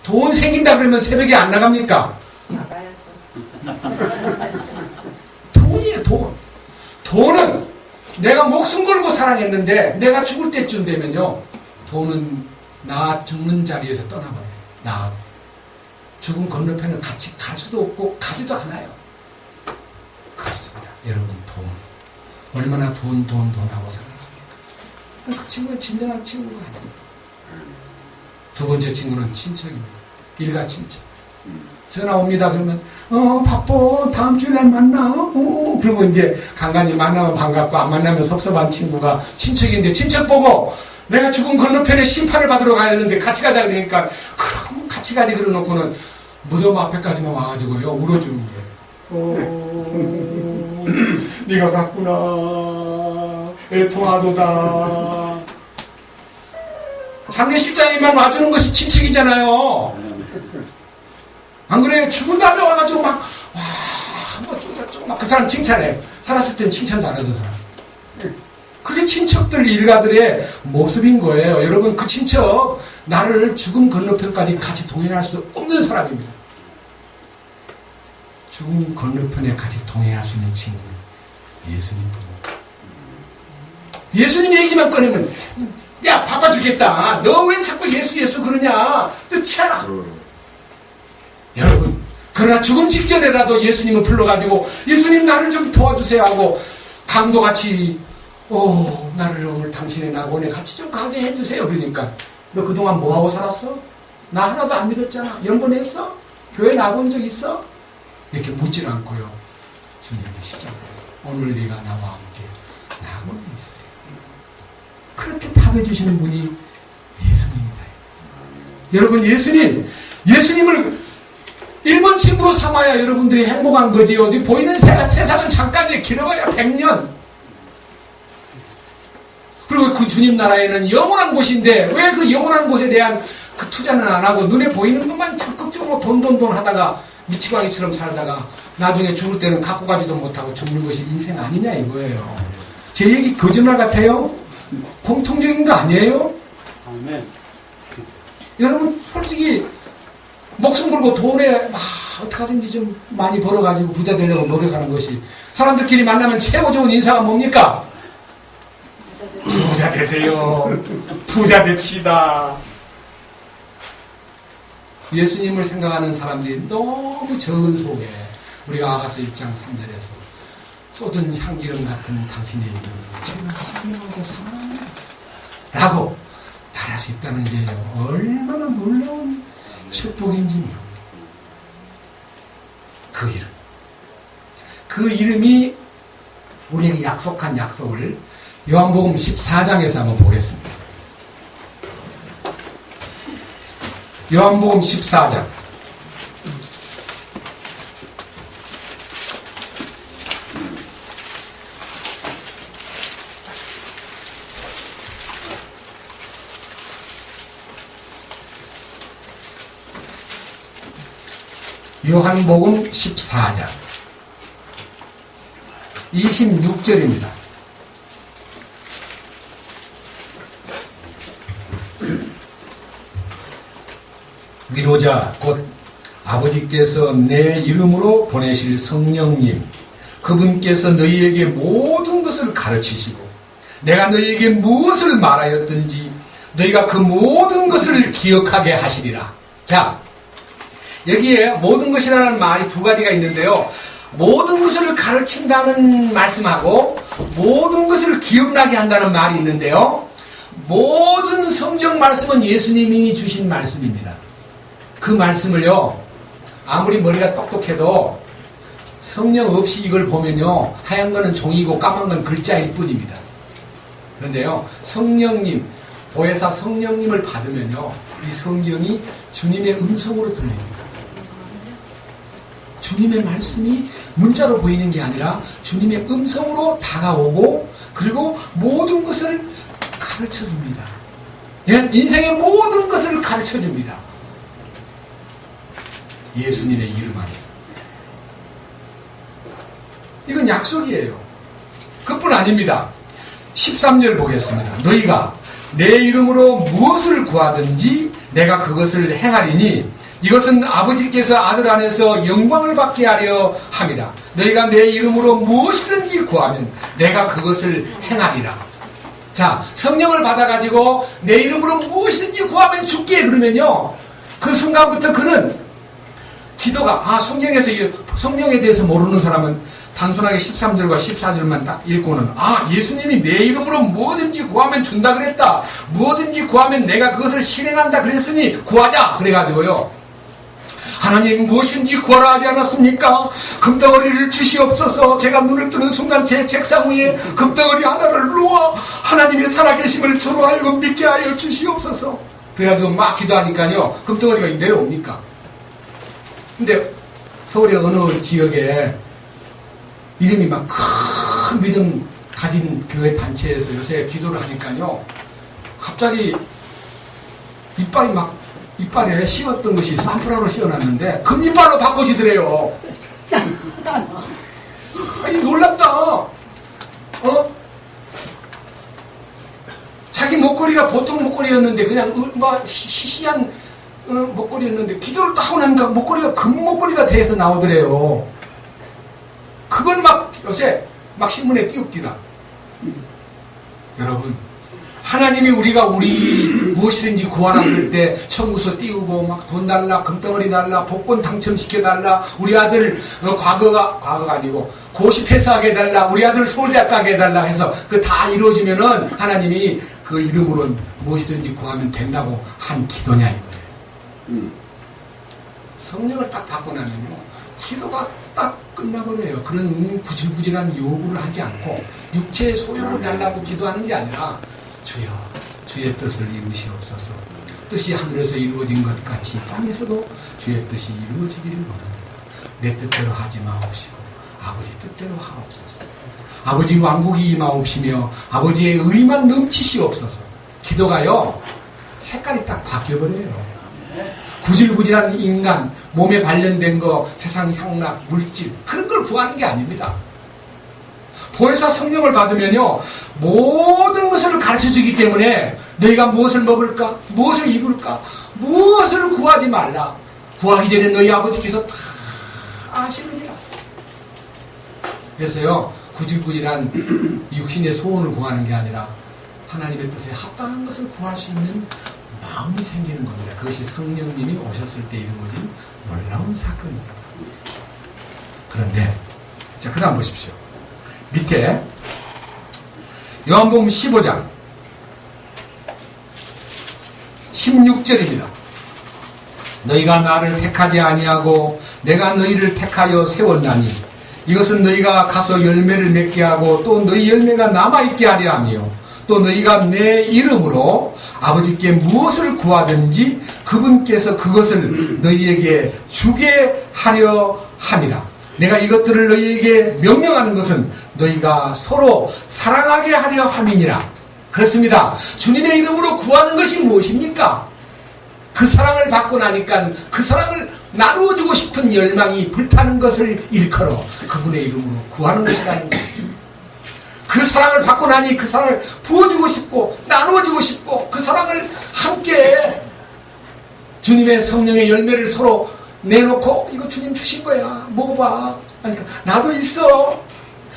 S1: 돈 생긴다 그러면 새벽에 안 나갑니까? 나가야죠. 돈이에요 돈. 돈은 내가 목숨 걸고 사랑했는데 내가 죽을 때쯤 되면요 돈은 나 죽는 자리에서 떠나버려요. 나 죽음 건너편은 같이 갈 수도 없고 가지도 않아요. 그렇습니다. 여러분 돈 얼마나 돈 하고 살았습니까? 그 친구는 진정한 친구가 아닙니다. 두 번째 친구는 친척입니다. 일가 친척. 전화 옵니다. 그러면 바빠 다음 주에 날 만나. 그리고 이제 간간히 만나면 반갑고 안 만나면 섭섭한 친구가 친척인데 친척 보고 내가 죽은 건너편에 심판을 받으러 가야 되는데 같이 가자 그러니까 그럼 같이 가지 그러놓고는 무덤 앞에까지만 와가지고요 울어주는 거예요. 네가 갔구나 애통하도다. 장례식장에만 와주는 것이 친척이잖아요. 안 그래요? 죽은 다음에 와가지고 막 그 사람 칭찬해. 살았을 땐 칭찬도 안 하던 사람. 그게 친척들 일가들의 모습인 거예요. 여러분 그 친척 나를 죽음 건너편까지 같이 동행할 수 없는 사람입니다. 죽음 건너편에 같이 동행할 수 있는 친구는 예수님 부모. 예수님 얘기만 꺼내면 야 바빠 죽겠다. 너 왜 자꾸 예수 그러냐. 늦지 않아. 여러분 그러나 죽음 직전에라도 예수님을 불러가지고 예수님 나를 좀 도와주세요 하고 강도같이 나를 오늘 당신의 낙원에 같이 좀 가게 해주세요. 그러니까 너 그동안 뭐하고 살았어? 나 하나도 안 믿었잖아. 연번했어? 교회 나본 적 있어? 이렇게 묻질 않고요. 주님이 십자가에서 오늘 네가 나와 함께 낙원에 있어요. 그렇게 답해주시는 분이 예수님이다. 여러분 예수님을 1번 친구로 삼아야 여러분들이 행복한 거지요. 보이는 세상은 잠깐이에요. 길어봐야 100년. 그리고 그 주님 나라에는 영원한 곳인데 왜 그 영원한 곳에 대한 그 투자는 안 하고 눈에 보이는 것만 적극적으로 돈 하다가 미치광이처럼 살다가 나중에 죽을 때는 갖고 가지도 못하고 죽는 것이 인생 아니냐 이거예요. 제 얘기 거짓말 같아요? 공통적인 거 아니에요?
S2: 아멘.
S1: 여러분 솔직히 목숨 걸고 돈에 어떻게든지 좀 많이 벌어가지고 부자 되려고 노력하는 것이 사람들끼리 만나면 최고 좋은 인사가 뭡니까? 부자 되세요. 부자 됩시다. 예수님을 생각하는 사람들이 너무 적은 속에 우리가 아가서 1장 3절에서 쏟은 향기름 같은 당신의 이름을 제가 사랑하고 사랑합니다 라고 말할 수 있다는 게 얼마나 놀라운 축복인지 그 이름이 우리에게 약속한 약속을 요한복음 14장에서 한번 보겠습니다. 요한복음 14장 요한복음 14장 26절입니다. 위로자 곧 아버지께서 내 이름으로 보내실 성령님 그분께서 너희에게 모든 것을 가르치시고 내가 너희에게 무엇을 말하였든지 너희가 그 모든 것을 기억하게 하시리라. 자, 여기에 모든 것이라는 말이 두 가지가 있는데요. 모든 것을 가르친다는 말씀하고 모든 것을 기억나게 한다는 말이 있는데요. 모든 성경 말씀은 예수님이 주신 말씀입니다. 그 말씀을요, 아무리 머리가 똑똑해도 성령 없이 이걸 보면요, 하얀 거는 종이고 까만 건 글자일 뿐입니다. 그런데요, 성령님, 보혜사 성령님을 받으면요, 이 성경이 주님의 음성으로 들립니다. 주님의 말씀이 문자로 보이는 게 아니라 주님의 음성으로 다가오고 그리고 모든 것을 가르쳐줍니다. 인생의 모든 것을 가르쳐줍니다. 예수님의 이름 안에서. 이건 약속이에요. 그뿐 아닙니다. 13절 보겠습니다. 너희가 내 이름으로 무엇을 구하든지 내가 그것을 행하리니 이것은 아버지께서 아들 안에서 영광을 받게 하려 함이라. 너희가 내 이름으로 무엇이든지 구하면 내가 그것을 행하리라. 자, 성령을 받아가지고 내 이름으로 무엇이든지 구하면 줄게 그러면요, 그 순간부터 그는 기도가, 성경에서 성령에 대해서 모르는 사람은 단순하게 13절과 14절만 딱 읽고는, 예수님이 내 이름으로 뭐든지 구하면 준다 그랬다, 뭐든지 구하면 내가 그것을 실행한다 그랬으니 구하자 그래가지고요, 하나님 무엇인지 구하라 하지 않았습니까? 금덩어리를 주시옵소서. 제가 눈을 뜨는 순간 제 책상 위에 금덩어리 하나를 놓아 하나님의 살아계심을 저로 하여금 믿게 하여 주시옵소서. 그래가지고 막 기도하니까요, 금덩어리가 내려옵니까? 근데 서울의 어느 지역에 이름이 막 큰 믿음 가진 교회 단체에서 요새 기도를 하니까요, 갑자기 이빨에 씌웠던 것이 산프라로 씌워놨는데 금이빨로 바꿔지더래요. 아니 놀랍다. 자기 목걸이가 보통 목걸이였는데 그냥 시시한 목걸이였는데 기도를 딱 하고 나니까 목걸이가 금 목걸이가 돼서 나오더래요. 그건 막 요새 막 신문에 띄웁디다. 여러분, 하나님이 우리가 무엇이든지 구하라 그럴 때 청구서 띄우고 막 돈 달라, 금덩어리 달라, 복권 당첨시켜 달라, 우리 아들 과거가 아니고 고시 패스하게 해달라, 우리 아들 서울대학 가게 해달라 해서 그 다 이루어지면은 하나님이 그 이름으로 무엇이든지 구하면 된다고 한 기도냐 이거예요. 성령을 딱 받고 나면요, 기도가 딱 끝나버려요. 그런 구질구질한 요구를 하지 않고 육체의 소욕을 달라고 기도하는 게 아니라, 주여, 주의 뜻을 이루시옵소서. 뜻이 하늘에서 이루어진 것 같이 땅에서도 주의 뜻이 이루어지기를 원합니다. 내 뜻대로 하지 마옵시고 아버지 뜻대로 하옵소서. 아버지 왕국이 임하옵시며 아버지의 의만 넘치시옵소서. 기도가요 색깔이 딱 바뀌어버려요. 구질구질한 인간, 몸에 관련된 거, 세상 향락, 물질 그런 걸 구하는 게 아닙니다. 보혜사 성령을 받으면요 모든 것을 가르쳐주기 때문에 너희가 무엇을 먹을까, 무엇을 입을까, 무엇을 구하지 말라. 구하기 전에 너희 아버지께서 다 아시느니라. 그래서요 구질구질한 육신의 소원을 구하는 게 아니라 하나님의 뜻에 합당한 것을 구할 수 있는 마음이 생기는 겁니다. 그것이 성령님이 오셨을 때 이루어진 놀라운 사건입니다. 그런데 자, 그 다음 보십시오. 밑에 요한복음 15장 16절입니다. 너희가 나를 택하지 아니하고 내가 너희를 택하여 세웠나니 이것은 너희가 가서 열매를 맺게 하고 또 너희 열매가 남아있게 하려 하며 또 너희가 내 이름으로 아버지께 무엇을 구하든지 그분께서 그것을 너희에게 주게 하려 함이라. 내가 이것들을 너희에게 명령하는 것은 너희가 서로 사랑하게 하려 함이니라. 그렇습니다. 주님의 이름으로 구하는 것이 무엇입니까? 그 사랑을 받고 나니까 그 사랑을 나누어주고 싶은 열망이 불타는 것을 일컬어 그분의 이름으로 구하는 것이라는 거예요. 그 사랑을 받고 나니 그 사랑을 부어주고 싶고 나누어주고 싶고 그 사랑을 함께 주님의 성령의 열매를 서로 내놓고 이거 주님 주신 거야 먹어봐. 아니, 나도 있어.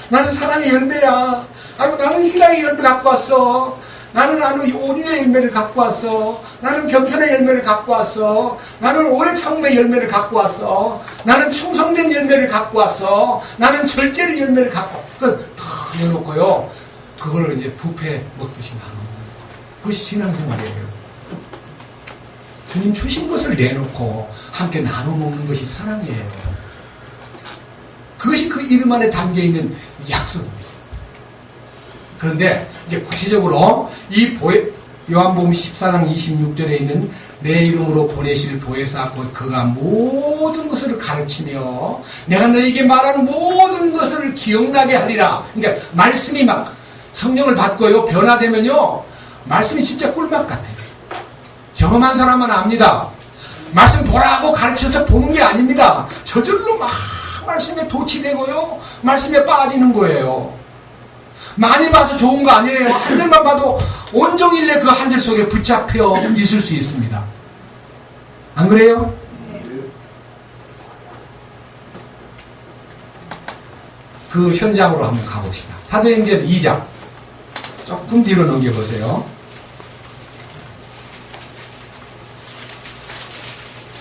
S1: 나는 사랑의 열매야. 아이고 나는 희락의 열매 갖고 왔어. 나는 온유의 열매를 갖고 왔어. 나는 겸손의 열매를 갖고 왔어. 나는 오래 참음의 열매를 갖고 왔어. 나는 충성된 열매를 갖고 왔어. 나는 절제의 열매를 갖고 왔어. 다 내놓고요. 그걸 이제 뷔페 먹듯이 나누는 거예요. 그것이 신앙생활이에요. 주님 주신 것을 내놓고 함께 나눠 먹는 것이 사랑이에요. 그것이 그 이름 안에 담겨있는 약속입니다. 그런데 이제 구체적으로 이 요한복음 14장 26절에 있는 내 이름으로 보내실 보혜사 곧 그가 모든 것을 가르치며 내가 너에게 말하는 모든 것을 기억나게 하리라. 그러니까 말씀이 막 성령을 받고요 변화되면요 말씀이 진짜 꿀맛 같아요. 경험한 사람은 압니다. 말씀 보라고 가르쳐서 보는 게 아닙니다. 저절로 막 말씀에 도취되고요 말씀에 빠지는 거예요. 많이 봐서 좋은 거 아니에요. 한 절만 봐도 온종일 내 그 한 절 속에 붙잡혀 있을 수 있습니다. 안 그래요? 그 현장으로 한번 가봅시다. 사도행전 2장 조금 뒤로 넘겨보세요.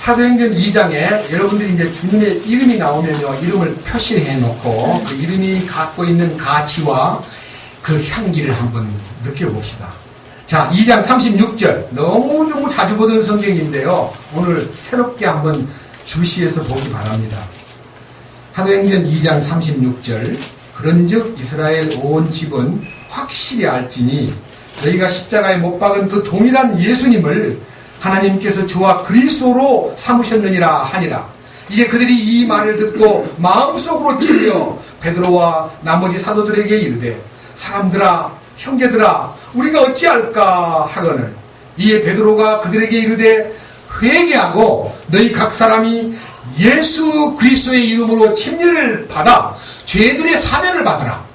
S1: 사도행전 2장에 여러분들이 이제 주님의 이름이 나오면요 이름을 표시해 놓고 그 이름이 갖고 있는 가치와 그 향기를 한번 느껴봅시다. 자, 2장 36절 너무 자주 보던 성경인데요 오늘 새롭게 한번 주시해서 보기 바랍니다. 사도행전 2장 36절 그런즉 이스라엘 온 집은 확실히 알지니 너희가 십자가에 못 박은 그 동일한 예수님을 하나님께서 저와 그리스도로 삼으셨느니라 하니라. 이제 그들이 이 말을 듣고 마음속으로 찔려 베드로와 나머지 사도들에게 이르되 사람들아 형제들아 우리가 어찌할까 하거늘 이에 베드로가 그들에게 이르되 회개하고 너희 각 사람이 예수 그리스도의 이름으로 침례를 받아 죄들의 사면을 받으라.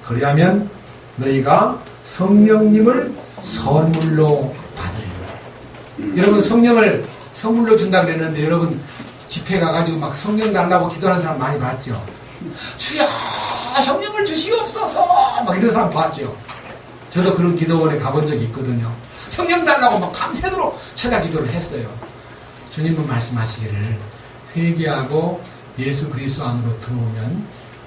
S1: 그리하면 너희가 성령님을 선물로 받으리라. 여러분 성령을 선물로 준다 그랬는데 여러분 집회 가가지고 막 성령 달라고 기도하는 사람 많이 봤죠. 주여 성령을 주시옵소서 막 이런 사람 봤죠. 저도 그런 기도원에 가본 적이 있거든요. 성령 달라고 막 밤새도록 찾아 기도를 했어요. 주님은 말씀하시기를 회개하고 예수 그리스도 안으로 들어오면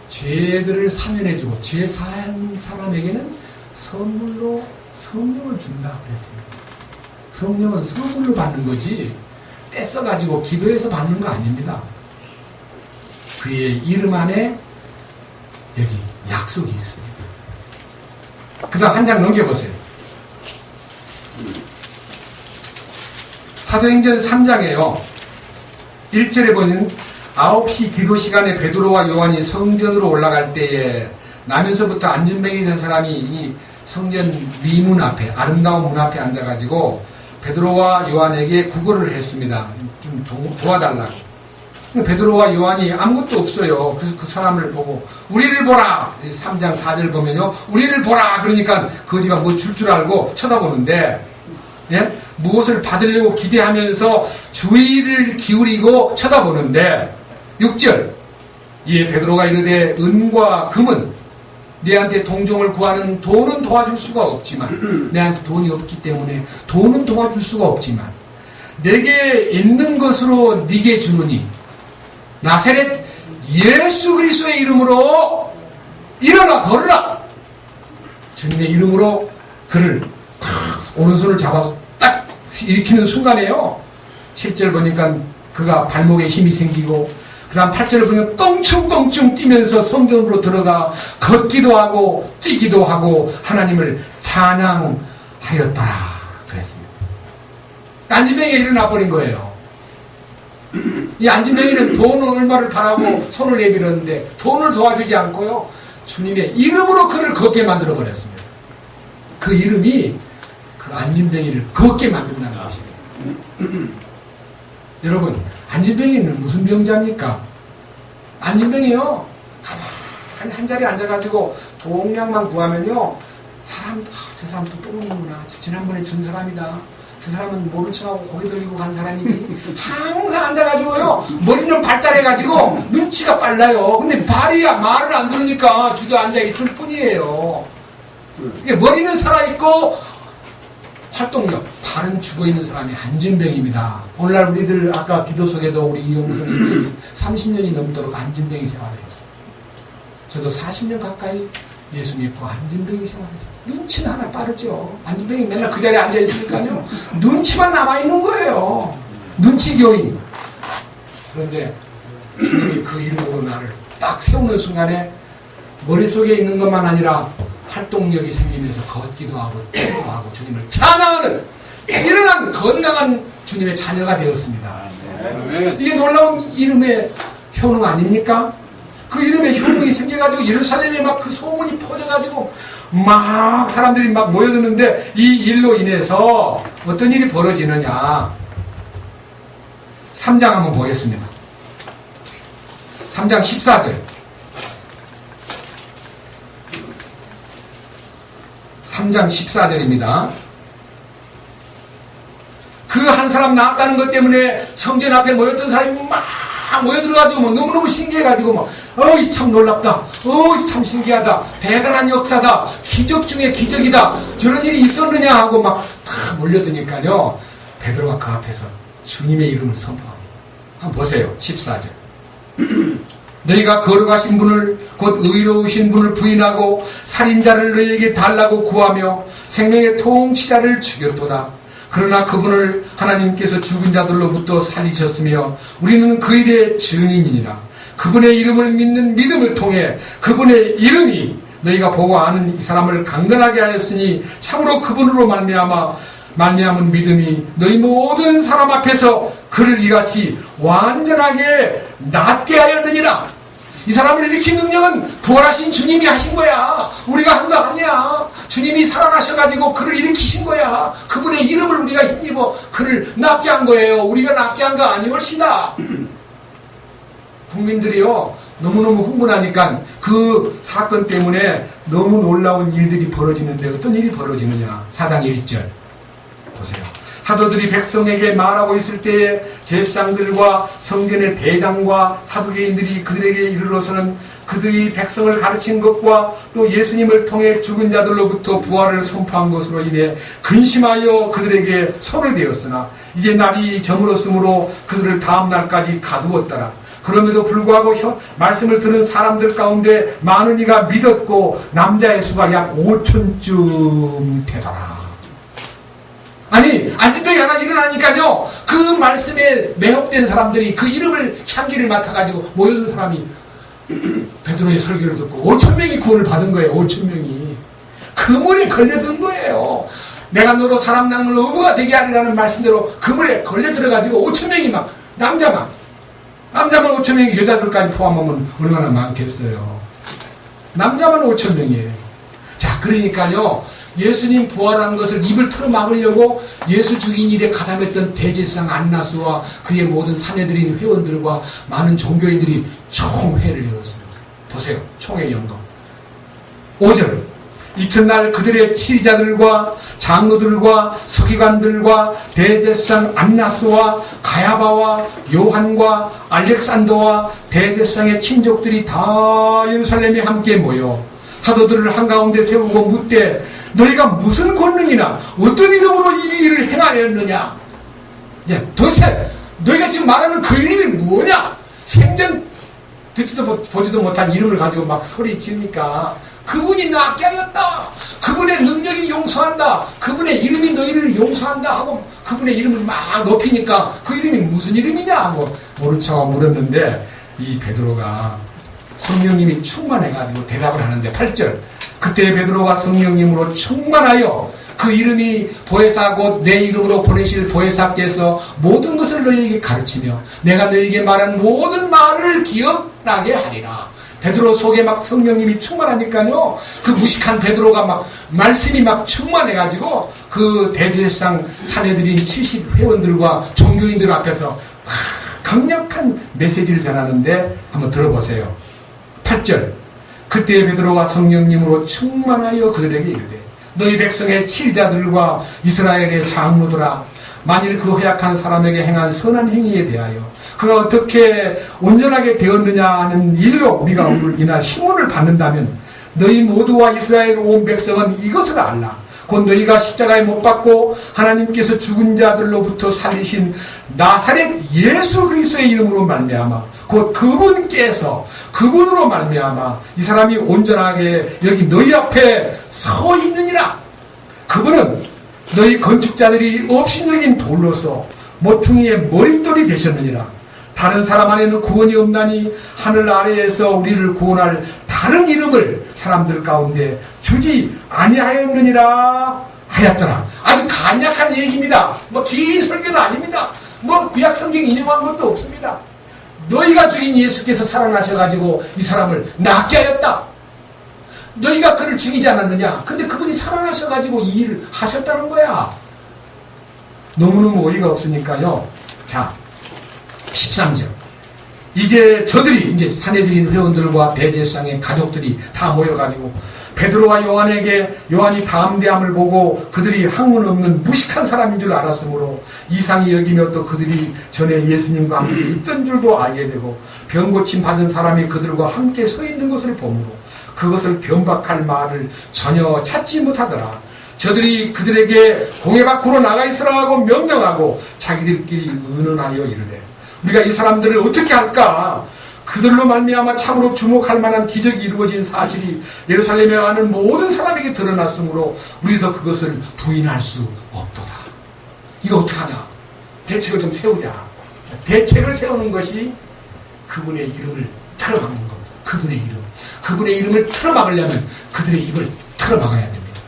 S1: 죄들을 사면해주고 죄 사한 사람에게는 선물로 성령을 준다 그랬습니다. 성령은 선물로 받는 거지 뺏어가지고 기도해서 받는 거 아닙니다. 그의 이름 안에 여기 약속이 있습니다. 그 다음 한 장 넘겨보세요. 사도행전 3장에요 1절에 보면 9시 기도 시간에 베드로와 요한이 성전으로 올라갈 때에 나면서부터 안진뱅이 된 사람이 이 성전 위문 앞에, 아름다운 문 앞에 앉아가지고 베드로와 요한에게 구걸을 했습니다. 좀 도와달라고. 베드로와 요한이 아무것도 없어요. 그래서 그 사람을 보고 우리를 보라. 3장 4절 보면요, 우리를 보라. 그러니까 거지가 뭐 줄 알고 쳐다보는데, 예? 무엇을 받으려고 기대하면서 주의를 기울이고 쳐다보는데, 6절 이에 베드로가 이르되 은과 금은 내한테 동종을 구하는 돈은 도와줄 수가 없지만, 내한테 돈이 없기 때문에 돈은 도와줄 수가 없지만 내게 있는 것으로 네게 주노니 나사렛 예수 그리스도의 이름으로 일어나 걸으라. 주님의 이름으로 그를 오른손을 잡아서 딱 일으키는 순간에요, 7절 보니까 그가 발목에 힘이 생기고, 그 다음 8절을 보면 껑충껑충 뛰면서 성전으로 들어가 걷기도 하고 뛰기도 하고 하나님을 찬양하였더라 그랬습니다. 안진뱅이가 일어나 버린 거예요. 이 안진뱅이는 돈을 얼마를 바라고 손을 내밀었는데 돈을 도와주지 않고요, 주님의 이름으로 그를 걷게 만들어 버렸습니다. 그 이름이 그 안진뱅이를 걷게 만든다는 것입니다. 여러분, 안진뱅이는 무슨 병자입니까? 안진뱅이요, 가만히 한 자리에 앉아가지고 동량만 구하면요, 저 사람 또 오는구나, 지난번에 준 사람이다, 저 사람은 모른 척하고 고개 돌리고 간 사람이지. 항상 앉아가지고요, 머리는 발달해가지고 눈치가 빨라요. 근데 말을 안 들으니까 주저앉아 있을 뿐이에요. 이게 머리는 살아있고 활동력, 발은 죽어있는 사람이 안진뱅이입니다. 오늘날 우리들 아까 기도 속에도 우리 이용수 선생님이 30년이 넘도록 안진뱅이 생활을 했어요. 저도 40년 가까이 예수 믿고 안진뱅이 생활했어요. 눈치는 하나 빠르죠. 안진뱅이 맨날 그 자리에 앉아있으니까요, 눈치만 남아있는 거예요. 눈치 교인. 그런데 주님이 그 이름으로 나를 딱 세우는 순간에 머릿속에 있는 것만 아니라 활동력이 생기면서 걷기도 하고 뛰기도 하고 주님을 찬양하는 일어난 건강한 주님의 자녀가 되었습니다. 이게 놀라운 이름의 효능 아닙니까? 그 이름의 효능이 생겨가지고 예루살렘에 막 그 소문이 퍼져가지고 막 사람들이 막 모여드는데, 이 일로 인해서 어떤 일이 벌어지느냐, 3장 한번 보겠습니다. 3장 14절. 3장 14절입니다. 그 한 사람 나왔다는 것 때문에 성전 앞에 모였던 사람이 막 모여들어가지고 뭐 너무너무 신기해가지고 막, 참 놀랍다, 참 신기하다, 대단한 역사다, 기적 중에 기적이다, 저런 일이 있었느냐 하고 막 다 몰려드니까요, 베드로가 그 앞에서 주님의 이름을 선포합니다. 한번 보세요. 14절. 너희가 거룩하신 분을, 곧 의로우신 분을 부인하고 살인자를 너희에게 달라고 구하며 생명의 통치자를 죽였도다. 그러나 그분을 하나님께서 죽은 자들로부터 살리셨으며 우리는 그 일의 증인이니라. 그분의 이름을 믿는 믿음을 통해 그분의 이름이 너희가 보고 아는 이 사람을 강건하게 하였으니 참으로 그분으로 말미암은 믿음이 너희 모든 사람 앞에서 그를 이같이 완전하게 낫게 하였느니라. 이 사람을 일으킨 능력은 부활하신 주님이 하신 거야. 우리가 한 거 아니야. 주님이 살아나셔가지고 그를 일으키신 거야. 그분의 이름을 우리가 힘입어 그를 낫게 한 거예요. 우리가 낫게 한 거 아니 훨씬다. 국민들이요, 너무너무 흥분하니까 그 사건 때문에 너무 놀라운 일들이 벌어지는데 어떤 일이 벌어지느냐. 4장 1절 보세요. 사도들이 백성에게 말하고 있을 때에 제사장들과 성전의 대장과 사두개인들이 그들에게 이르러서는 그들이 백성을 가르친 것과 또 예수님을 통해 죽은 자들로부터 부활을 선포한 것으로 인해 근심하여 그들에게 손을 대었으나 이제 날이 저물었으므로 그들을 다음 날까지 가두었더라. 그럼에도 불구하고 말씀을 들은 사람들 가운데 많은 이가 믿었고 남자의 수가 약 5천쯤 되더라. 아니, 안진뱅이 하나 일어나니까요, 그 말씀에 매혹된 사람들이 그 이름을 향기를 맡아가지고 모여든 사람이 베드로의 설교를 듣고 5,000명이 구원을 받은 거예요. 5,000명이 그물에 걸려든 거예요. 내가 너로 사람 낚는 어부가 되게 하리라는 말씀대로 그물에 걸려들어가지고 5,000명이 막 남자만 5,000명이 여자들까지 포함하면 얼마나 많겠어요. 남자만 5,000명이에요. 자, 그러니까요, 예수님 부활한 것을 입을 틀어막으려고 예수 죽인 일에 가담했던 대제사장 안나스와 그의 모든 사내들인 회원들과 많은 종교인들이 총회를 열었어요. 보세요. 총회 연거. 5절. 이튿날 그들의 치리자들과 장로들과 서기관들과 대제사장 안나스와 가야바와 요한과 알렉산더와 대제사장의 친족들이 다 예루살렘에 함께 모여 사도들을 한가운데 세우고 묻되 너희가 무슨 권능이나 어떤 이름으로 이 일을 행하였느냐? 도대체 너희가 지금 말하는 그 이름이 뭐냐? 생전 듣지도 보지도 못한 이름을 가지고 막 소리 지르니까 그분이 낫게 하였다. 그분의 능력이 용서한다. 그분의 이름이 너희를 용서한다 하고 그분의 이름을 막 높이니까 그 이름이 무슨 이름이냐 하고 모른 척 물었는데 이 베드로가 성령님이 충만해가지고 대답을 하는데 8절. 그때 베드로가 성령님으로 충만하여 그 이름이 보혜사 곧 내 이름으로 보내실 보혜사께서 모든 것을 너희에게 가르치며 내가 너희에게 말한 모든 말을 기억나게 하리라. 베드로 속에 막 성령님이 충만하니까요, 그 무식한 베드로가 막 말씀이 막 충만해가지고 그 대제사장 사내들인 70회원들과 종교인들 앞에서 강력한 메시지를 전하는데 한번 들어보세요. 8절. 그때 베드로가 성령님으로 충만하여 그들에게 이르되 너희 백성의 치리자들과 이스라엘의 장로들아, 만일 그 허약한 사람에게 행한 선한 행위에 대하여 그가 어떻게 온전하게 되었느냐 하는 일로 우리가 오늘 이날 신문을 받는다면 너희 모두와 이스라엘 온 백성은 이것을 알라. 곧 너희가 십자가에 못 박고 하나님께서 죽은 자들로부터 살리신 나사렛 예수 그리스도의 이름으로 말미암아 곧 그분께서 그분으로 말미암아 이 사람이 온전하게 여기 너희 앞에 서 있느니라. 그분은 너희 건축자들이 업신여긴 돌로서 모퉁이의 머릿돌이 되셨느니라. 다른 사람 안에는 구원이 없나니 하늘 아래에서 우리를 구원할 다른 이름을 사람들 가운데 주지 아니하였느니라 하였더라. 아주 간략한 얘기입니다. 긴 설교는 아닙니다. 구약 성경 인용한 것도 없습니다. 너희가 죽인 예수께서 살아나셔가지고 이 사람을 낫게 하였다. 너희가 그를 죽이지 않았느냐? 근데 그분이 살아나셔가지고 이 일을 하셨다는 거야. 너무너무 어이가 없으니까요. 자, 13절. 이제 저들이 이제 사내들인 회원들과 대제사장의 가족들이 다 모여가지고 베드로와 요한에게 요한이 담대함을 보고 그들이 학문 없는 무식한 사람인 줄 알았으므로 이상히 여기며 또 그들이 전에 예수님과 함께 있던 줄도 알게 되고 병고침 받은 사람이 그들과 함께 서 있는 것을 보므로 그것을 변박할 말을 전혀 찾지 못하더라. 저들이 그들에게 공회 밖으로 나가 있으라 하고 명령하고 자기들끼리 의논하여 이르되 우리가 이 사람들을 어떻게 할까? 그들로 말미암아 참으로 주목할 만한 기적이 이루어진 사실이 예루살렘에 가는 모든 사람에게 드러났으므로 우리도 그것을 부인할 수 없도다. 이거 어떡하냐? 대책을 좀 세우자. 대책을 세우는 것이 그분의 이름을 틀어막는 겁니다. 그분의 이름. 그분의 이름을 틀어막으려면 그들의 입을 틀어막아야 됩니다.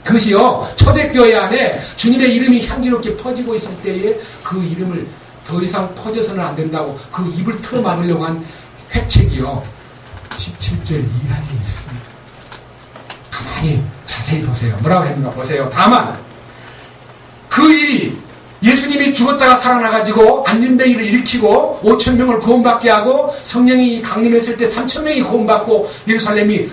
S1: 그것이요, 초대교회 안에 주님의 이름이 향기롭게 퍼지고 있을 때에 그 이름을 더 이상 퍼져서는 안 된다고 그 입을 틀어막으려고 한 획책이요 17절 이하에 있습니다. 가만히 자세히 보세요. 뭐라고 했는가 보세요. 다만 그 일이 예수님이 죽었다가 살아나가지고 안진뱅이를 일으키고 5,000명을 구원받게 하고 성령이 강림했을 때 3,000명이 구원받고 예루살렘이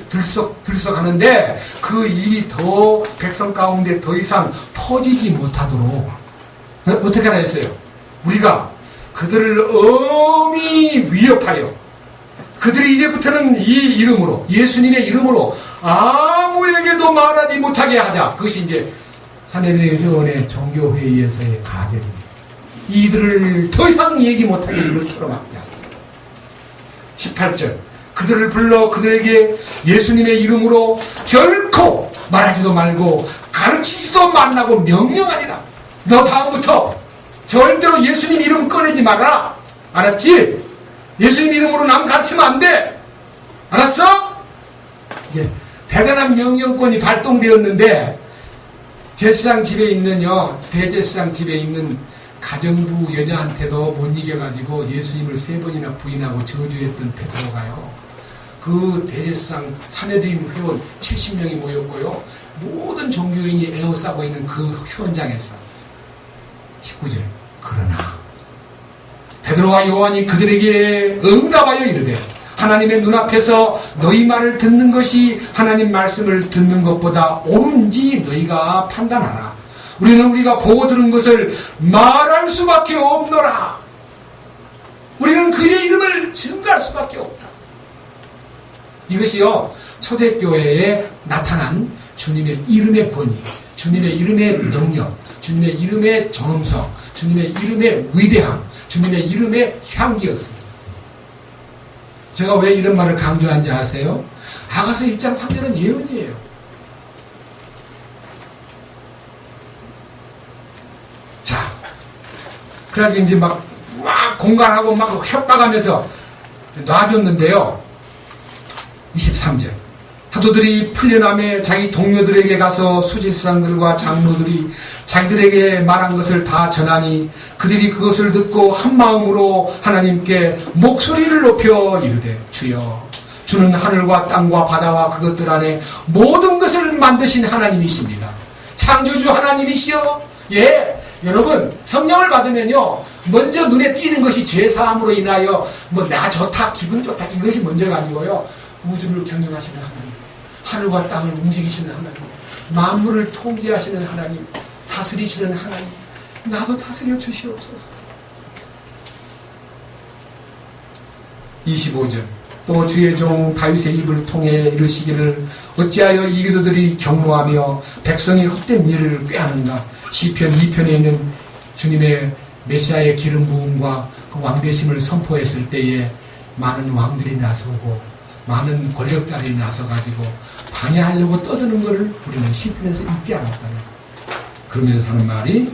S1: 들썩하는데 그 일이 더 백성 가운데 더 이상 퍼지지 못하도록 어떻게 하나 했어요? 우리가 그들을 엄히 위협하여 그들이 이제부터는 이 이름으로 예수님의 이름으로 아무에게도 말하지 못하게 하자. 그것이 이제 사내들의 회원의 종교회의에서의 가결입니다. 이들을 더 이상 얘기 못하게 입을 틀어막자. 18절. 그들을 불러 그들에게 예수님의 이름으로 결코 말하지도 말고 가르치지도 말라고 명령하니라. 너 다음부터 절대로 예수님 이름 꺼내지 마라. 알았지? 예수님 이름으로 남 가르치면 안 돼. 알았어? 예, 대단한 명령권이 발동되었는데 제사장 집에 있는요, 대제사장 집에 있는 가정부 여자한테도 못 이겨가지고 예수님을 3번이나 부인하고 저주했던 베드로가요, 그 대제사장 산헤드린 회원 70명이 모였고요. 모든 종교인이 에워싸고 있는 그 현장에서 19절 그러나 베드로와 요한이 그들에게 응답하여 이르되 하나님의 눈앞에서 너희 말을 듣는 것이 하나님 말씀을 듣는 것보다 옳은지 너희가 판단하라. 우리는 우리가 보고 들은 것을 말할 수밖에 없노라. 우리는 그의 이름을 증거할 수밖에 없다. 이것이요 초대교회에 나타난 주님의 이름의 본의, 주님의 이름의 능력, 주님의 이름의 존엄성, 주님의 이름의 위대함, 주님의 이름의 향기였습니다. 제가 왜 이런 말을 강조한지 아세요? 아가서 1장 3절은 예언이에요. 자, 그래가지고 이제 막 공갈하고 막 협박하면서 놔줬는데요. 23절. 사도들이 풀려남에 자기 동료들에게 가서 수지사장들과 장로들이 자기들에게 말한 것을 다 전하니 그들이 그것을 듣고 한 마음으로 하나님께 목소리를 높여 이르되 주여 주는 하늘과 땅과 바다와 그것들 안에 모든 것을 만드신 하나님이십니다. 창조주 하나님이시여. 예, 여러분 성령을 받으면요 먼저 눈에 띄는 것이 죄사함으로 인하여 뭐 나 좋다 기분 좋다 이것이 먼저가 아니고요 우주를 경영하시는 하나님, 하늘과 땅을 움직이시는 하나님, 만물을 통제하시는 하나님, 다스리시는 하나님, 나도 다스려 주시옵소서. 25절. 또 주의 종 다윗의 입을 통해 이르시기를 어찌하여 이 기도들이 경노하며 백성이 헛된 일을 꾀하는가. 시편 2편에 있는 주님의 메시아의 기름 부음과 그 왕되심을 선포했을 때에 많은 왕들이 나서고 많은 권력자들이 나서가지고 방해하려고 떠드는 것을 우리는 시편에서 잊지 않았다는 그러면서 하는 말이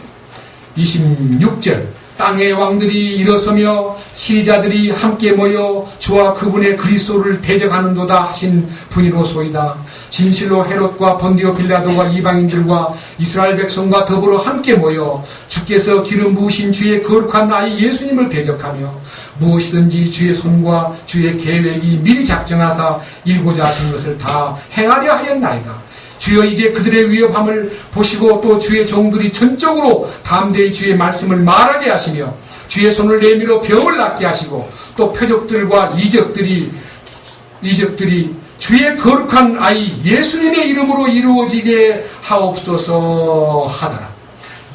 S1: 26절. 땅의 왕들이 일어서며 시리자들이 함께 모여 주와 그분의 그리스도를 대적하는도다 하신 분이로소이다. 진실로 헤롯과 본디오 빌라도와 이방인들과 이스라엘 백성과 더불어 함께 모여 주께서 기름 부으신 주의 거룩한 아이 예수님을 대적하며 무엇이든지 주의 손과 주의 계획이 미리 작정하사 이루고자 하신 것을 다 행하려 하였나이다. 주여 이제 그들의 위협함을 보시고 또 주의 종들이 전적으로 담대히 주의 말씀을 말하게 하시며 주의 손을 내밀어 병을 낫게 하시고 또 표적들과 이적들이 주의 거룩한 아이 예수님의 이름으로 이루어지게 하옵소서 하더라.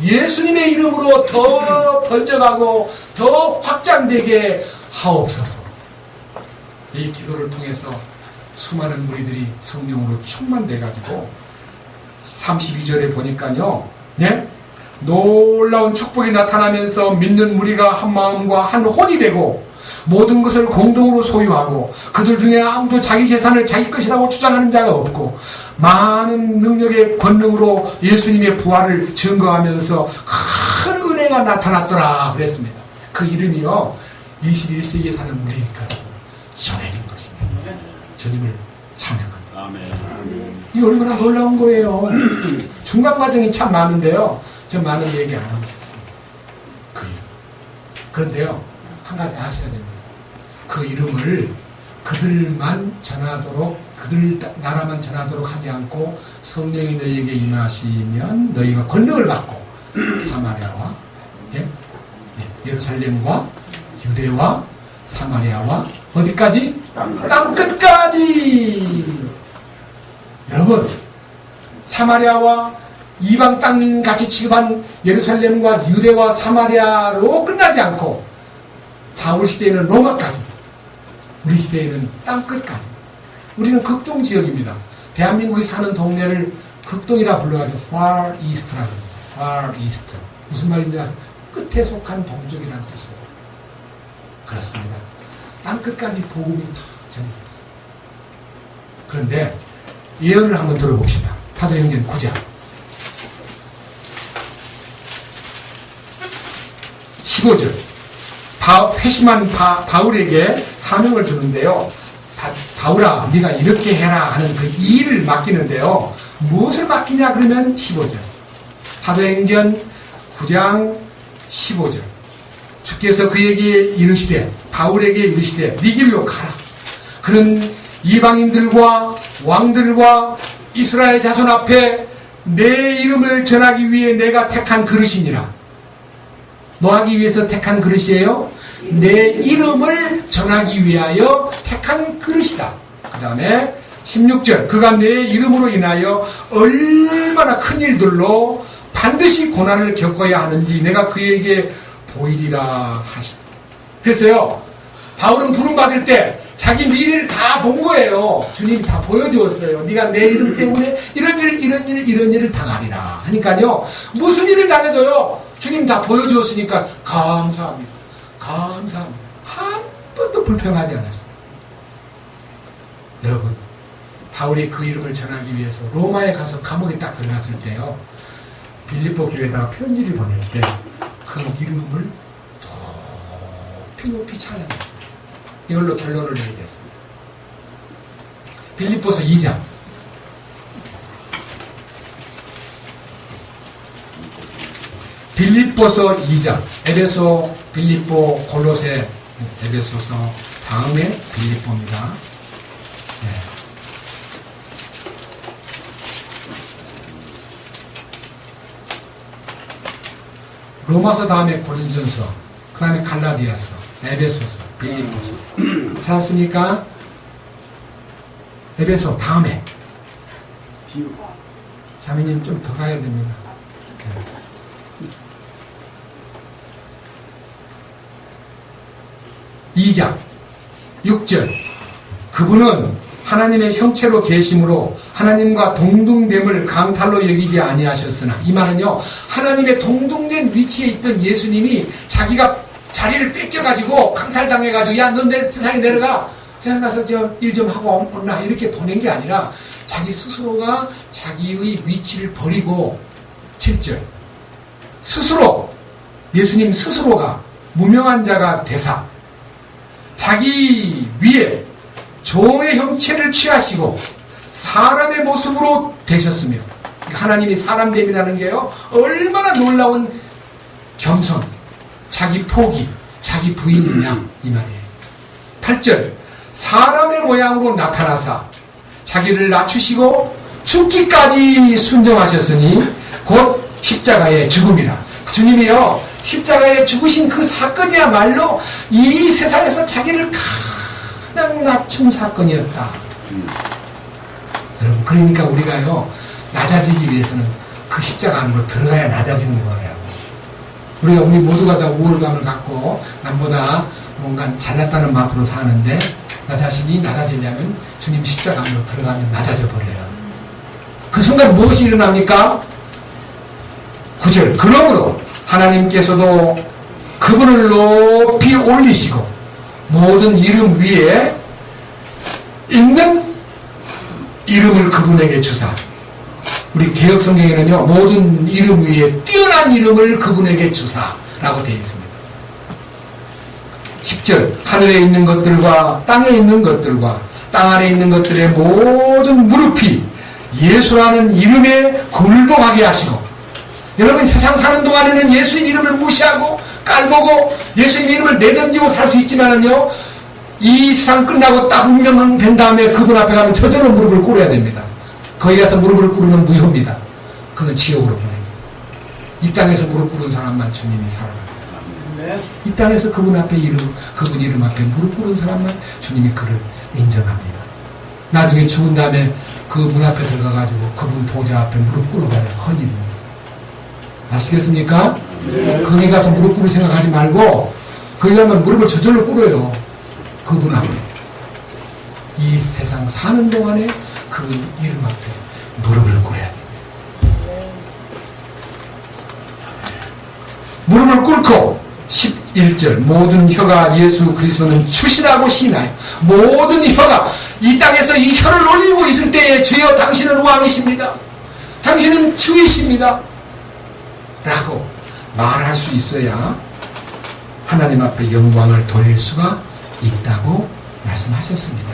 S1: 예수님의 이름으로 더 번져가고 더 확장되게 하옵소서. 이 기도를 통해서 수많은 무리들이 성령으로 충만돼가지고 32절에 보니까요, 네? 놀라운 축복이 나타나면서 믿는 무리가 한 마음과 한 혼이 되고 모든 것을 공동으로 소유하고 그들 중에 아무도 자기 재산을 자기 것이라고 주장하는 자가 없고 많은 능력의 권능으로 예수님의 부활을 증거하면서 큰 은혜가 나타났더라 그랬습니다. 그 이름이요 21세기에 사는 우리니까 전해진 것입니다. 주님을 찬양합니다. 아멘. 이 얼마나 놀라운 거예요. 중간 과정이 참 많은데요. 저 많은 얘기 안 하고 싶습니다. 그 이름. 그런데요, 한 가지 아셔야 됩니다. 그 이름을 그들만 전하도록, 그들 나라만 전하도록 하지 않고 성령이 너희에게 임하시면 너희가 권능을 받고 사마리아와 예루살렘과 유대와 사마리아와 어디까지? 땅끝까지. 여러분, 사마리아와 이방 땅 같이 취급한 예루살렘과 유대와 사마리아로 끝나지 않고 바울 시대에는 로마까지, 우리 시대에는 땅끝까지. 우리는 극동 지역입니다. 대한민국이 사는 동네를 극동이라 불러가지고 far east라고 합니다. far east. 무슨 말인지 아세요? 끝에 속한 동족이라는 뜻이에요. 그렇습니다. 땅끝까지 복음이 다 전해졌어요. 그런데 예언을 한번 들어봅시다. 사도행전 9장 15절. 회심한 바울에게 사명을 주는데요. 바울아 네가 이렇게 해라 하는 그 일을 맡기는데요. 무엇을 맡기냐 그러면 15절. 사도행전 9장 15절. 주께서 그에게 이르시되 바울에게 이르시되 네 길로 가라. 그는 이방인들과 왕들과 이스라엘 자손 앞에 내 이름을 전하기 위해 내가 택한 그릇이니라. 뭐 하기 위해서 택한 그릇이에요? 내 이름을 전하기 위하여 택한 그릇이다. 그 다음에 16절, 그가 내 이름으로 인하여 얼마나 큰 일들로 반드시 고난을 겪어야 하는지 내가 그에게 보이리라 하시. 그래서요, 바울은 부름받을 때 자기 미래를 다 본 거예요. 주님이 다 보여주었어요. 네가 내 이름 때문에 이런 일을 당하리라 하니까요, 무슨 일을 당해도요, 주님 다 보여주었으니까 감사합니다. 감사합니다. 한 번도 불평하지 않았어요. 여러분, 바울이 그 이름을 전하기 위해서 로마에 가서 감옥에 딱 들어갔을 때요, 빌립보 교회에다가 편지를 보낼 때 그 이름을 높이 찬양했어요. 이걸로 결론을 내게 됐습니다. 빌립보서 2장. 빌립보서 2장. 에베소, 빌립보, 골로새, 에베소서 다음에 빌립보입니다. 네. 로마서 다음에 고린전서, 그 다음에 갈라디아서, 에베소서, 빌립보서. 찾았습니까? 에베소 다음에. 자매님 좀 더 가야 됩니다. 네. 2장 6절. 그분은 하나님의 형체로 계심으로 하나님과 동등됨을 강탈로 여기지 아니하셨으나, 이 말은요, 하나님의 동등된 위치에 있던 예수님이 자기가 자리를 뺏겨가지고 강탈당해가지고 야, 너 내 세상에 내려가, 세상 가서 일 좀 하고 온나, 이렇게 보낸 게 아니라 자기 스스로가 자기의 위치를 버리고, 7절, 스스로, 예수님 스스로가 무명한 자가 되사 자기 위에 종의 형체를 취하시고 사람의 모습으로 되셨으며, 하나님이 사람됨이라는 게요, 얼마나 놀라운 겸손, 자기 포기, 자기 부인이냐, 이 말이에요. 8절, 사람의 모양으로 나타나사 자기를 낮추시고 죽기까지 순종하셨으니 곧 십자가의 죽음이라. 주님이요, 십자가에 죽으신 그 사건이야말로 이 세상에서 자기를 가장 낮춘 사건이었다. 여러분, 그러니까 우리가요, 낮아지기 위해서는 그 십자가 안으로 들어가야 낮아지는 거예요. 우리 모두가 다 우월감을 갖고 남보다 뭔가 잘났다는 맛으로 사는데, 나 자신이 낮아지려면 주님 십자가 안으로 들어가면 낮아져 버려요. 그 순간 무엇이 일어납니까? 9절, 그러므로 하나님께서도 그분을 높이 올리시고 모든 이름 위에 있는 이름을 그분에게 주사. 우리 개혁성경에는요, 모든 이름 위에 뛰어난 이름을 그분에게 주사라고 되어 있습니다. 10절, 하늘에 있는 것들과 땅에 있는 것들과 땅 아래 있는 것들의 모든 무릎이 예수라는 이름에 굴복하게 하시고. 여러분, 세상 사는 동안에는 예수님 이름을 무시하고 깔보고 예수님 이름을 내던지고 살 수 있지만은요, 이 세상 끝나고 딱 운명된 다음에 그분 앞에 가면 저절로 무릎을 꿇어야 됩니다. 거기 가서 무릎을 꿇으면 무효입니다. 그건 지옥으로 보냅니다. 이 땅에서 무릎 꿇은 사람만 주님이 살아갑니다. 이 땅에서 그분 앞에 그분 이름 앞에 무릎 꿇은 사람만 주님이 그를 인정합니다. 나중에 죽은 다음에 그 문 앞에 들어가가지고 그분 보좌 앞에 무릎 꿇어봐야 헛일입니다. 아시겠습니까? 네. 거기 가서 무릎 꿇을 생각하지 말고, 거기 가면 무릎을 저절로 꿇어요. 그분 앞에. 이 세상 사는 동안에 그분 이름 앞에 무릎을 꿇어야 돼요. 무릎을 꿇고 11절, 모든 혀가 예수 그리스도는 주시라고 시인하여, 모든 혀가 이 땅에서 이 혀를 올리고 있을 때에 주여 당신은 왕이십니다, 당신은 주이십니다 라고 말할 수 있어야 하나님 앞에 영광을 돌릴 수가 있다고 말씀하셨습니다.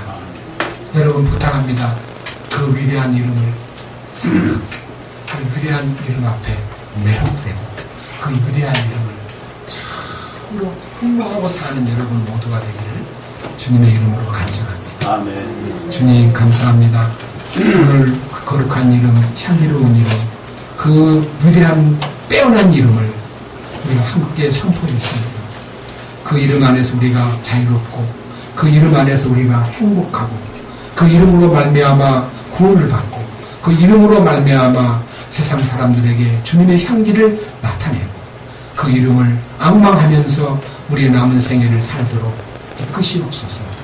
S1: 여러분, 부탁합니다. 그 위대한 이름을 생각하고 그 위대한 이름 앞에 매혹되고 그 위대한 이름을 참으로 흠모하고 사는 여러분 모두가 되기를 주님의 이름으로 간청합니다.
S2: 아멘.
S1: 주님 감사합니다. 오늘 그 거룩한 이름, 향기로운 이름, 그 위대한 빼어난 이름을 우리가 함께 선포했습니다. 그 이름 안에서 우리가 자유롭고 그 이름 안에서 우리가 행복하고 그 이름으로 말미암아 구원을 받고 그 이름으로 말미암아 세상 사람들에게 주님의 향기를 나타내고 그 이름을 앙망하면서 우리의 남은 생애를 살도록 이끄시옵소서.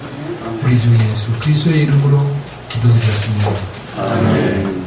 S1: 우리 주 예수 그리스도의 이름으로 기도드렸습니다.
S2: 아멘.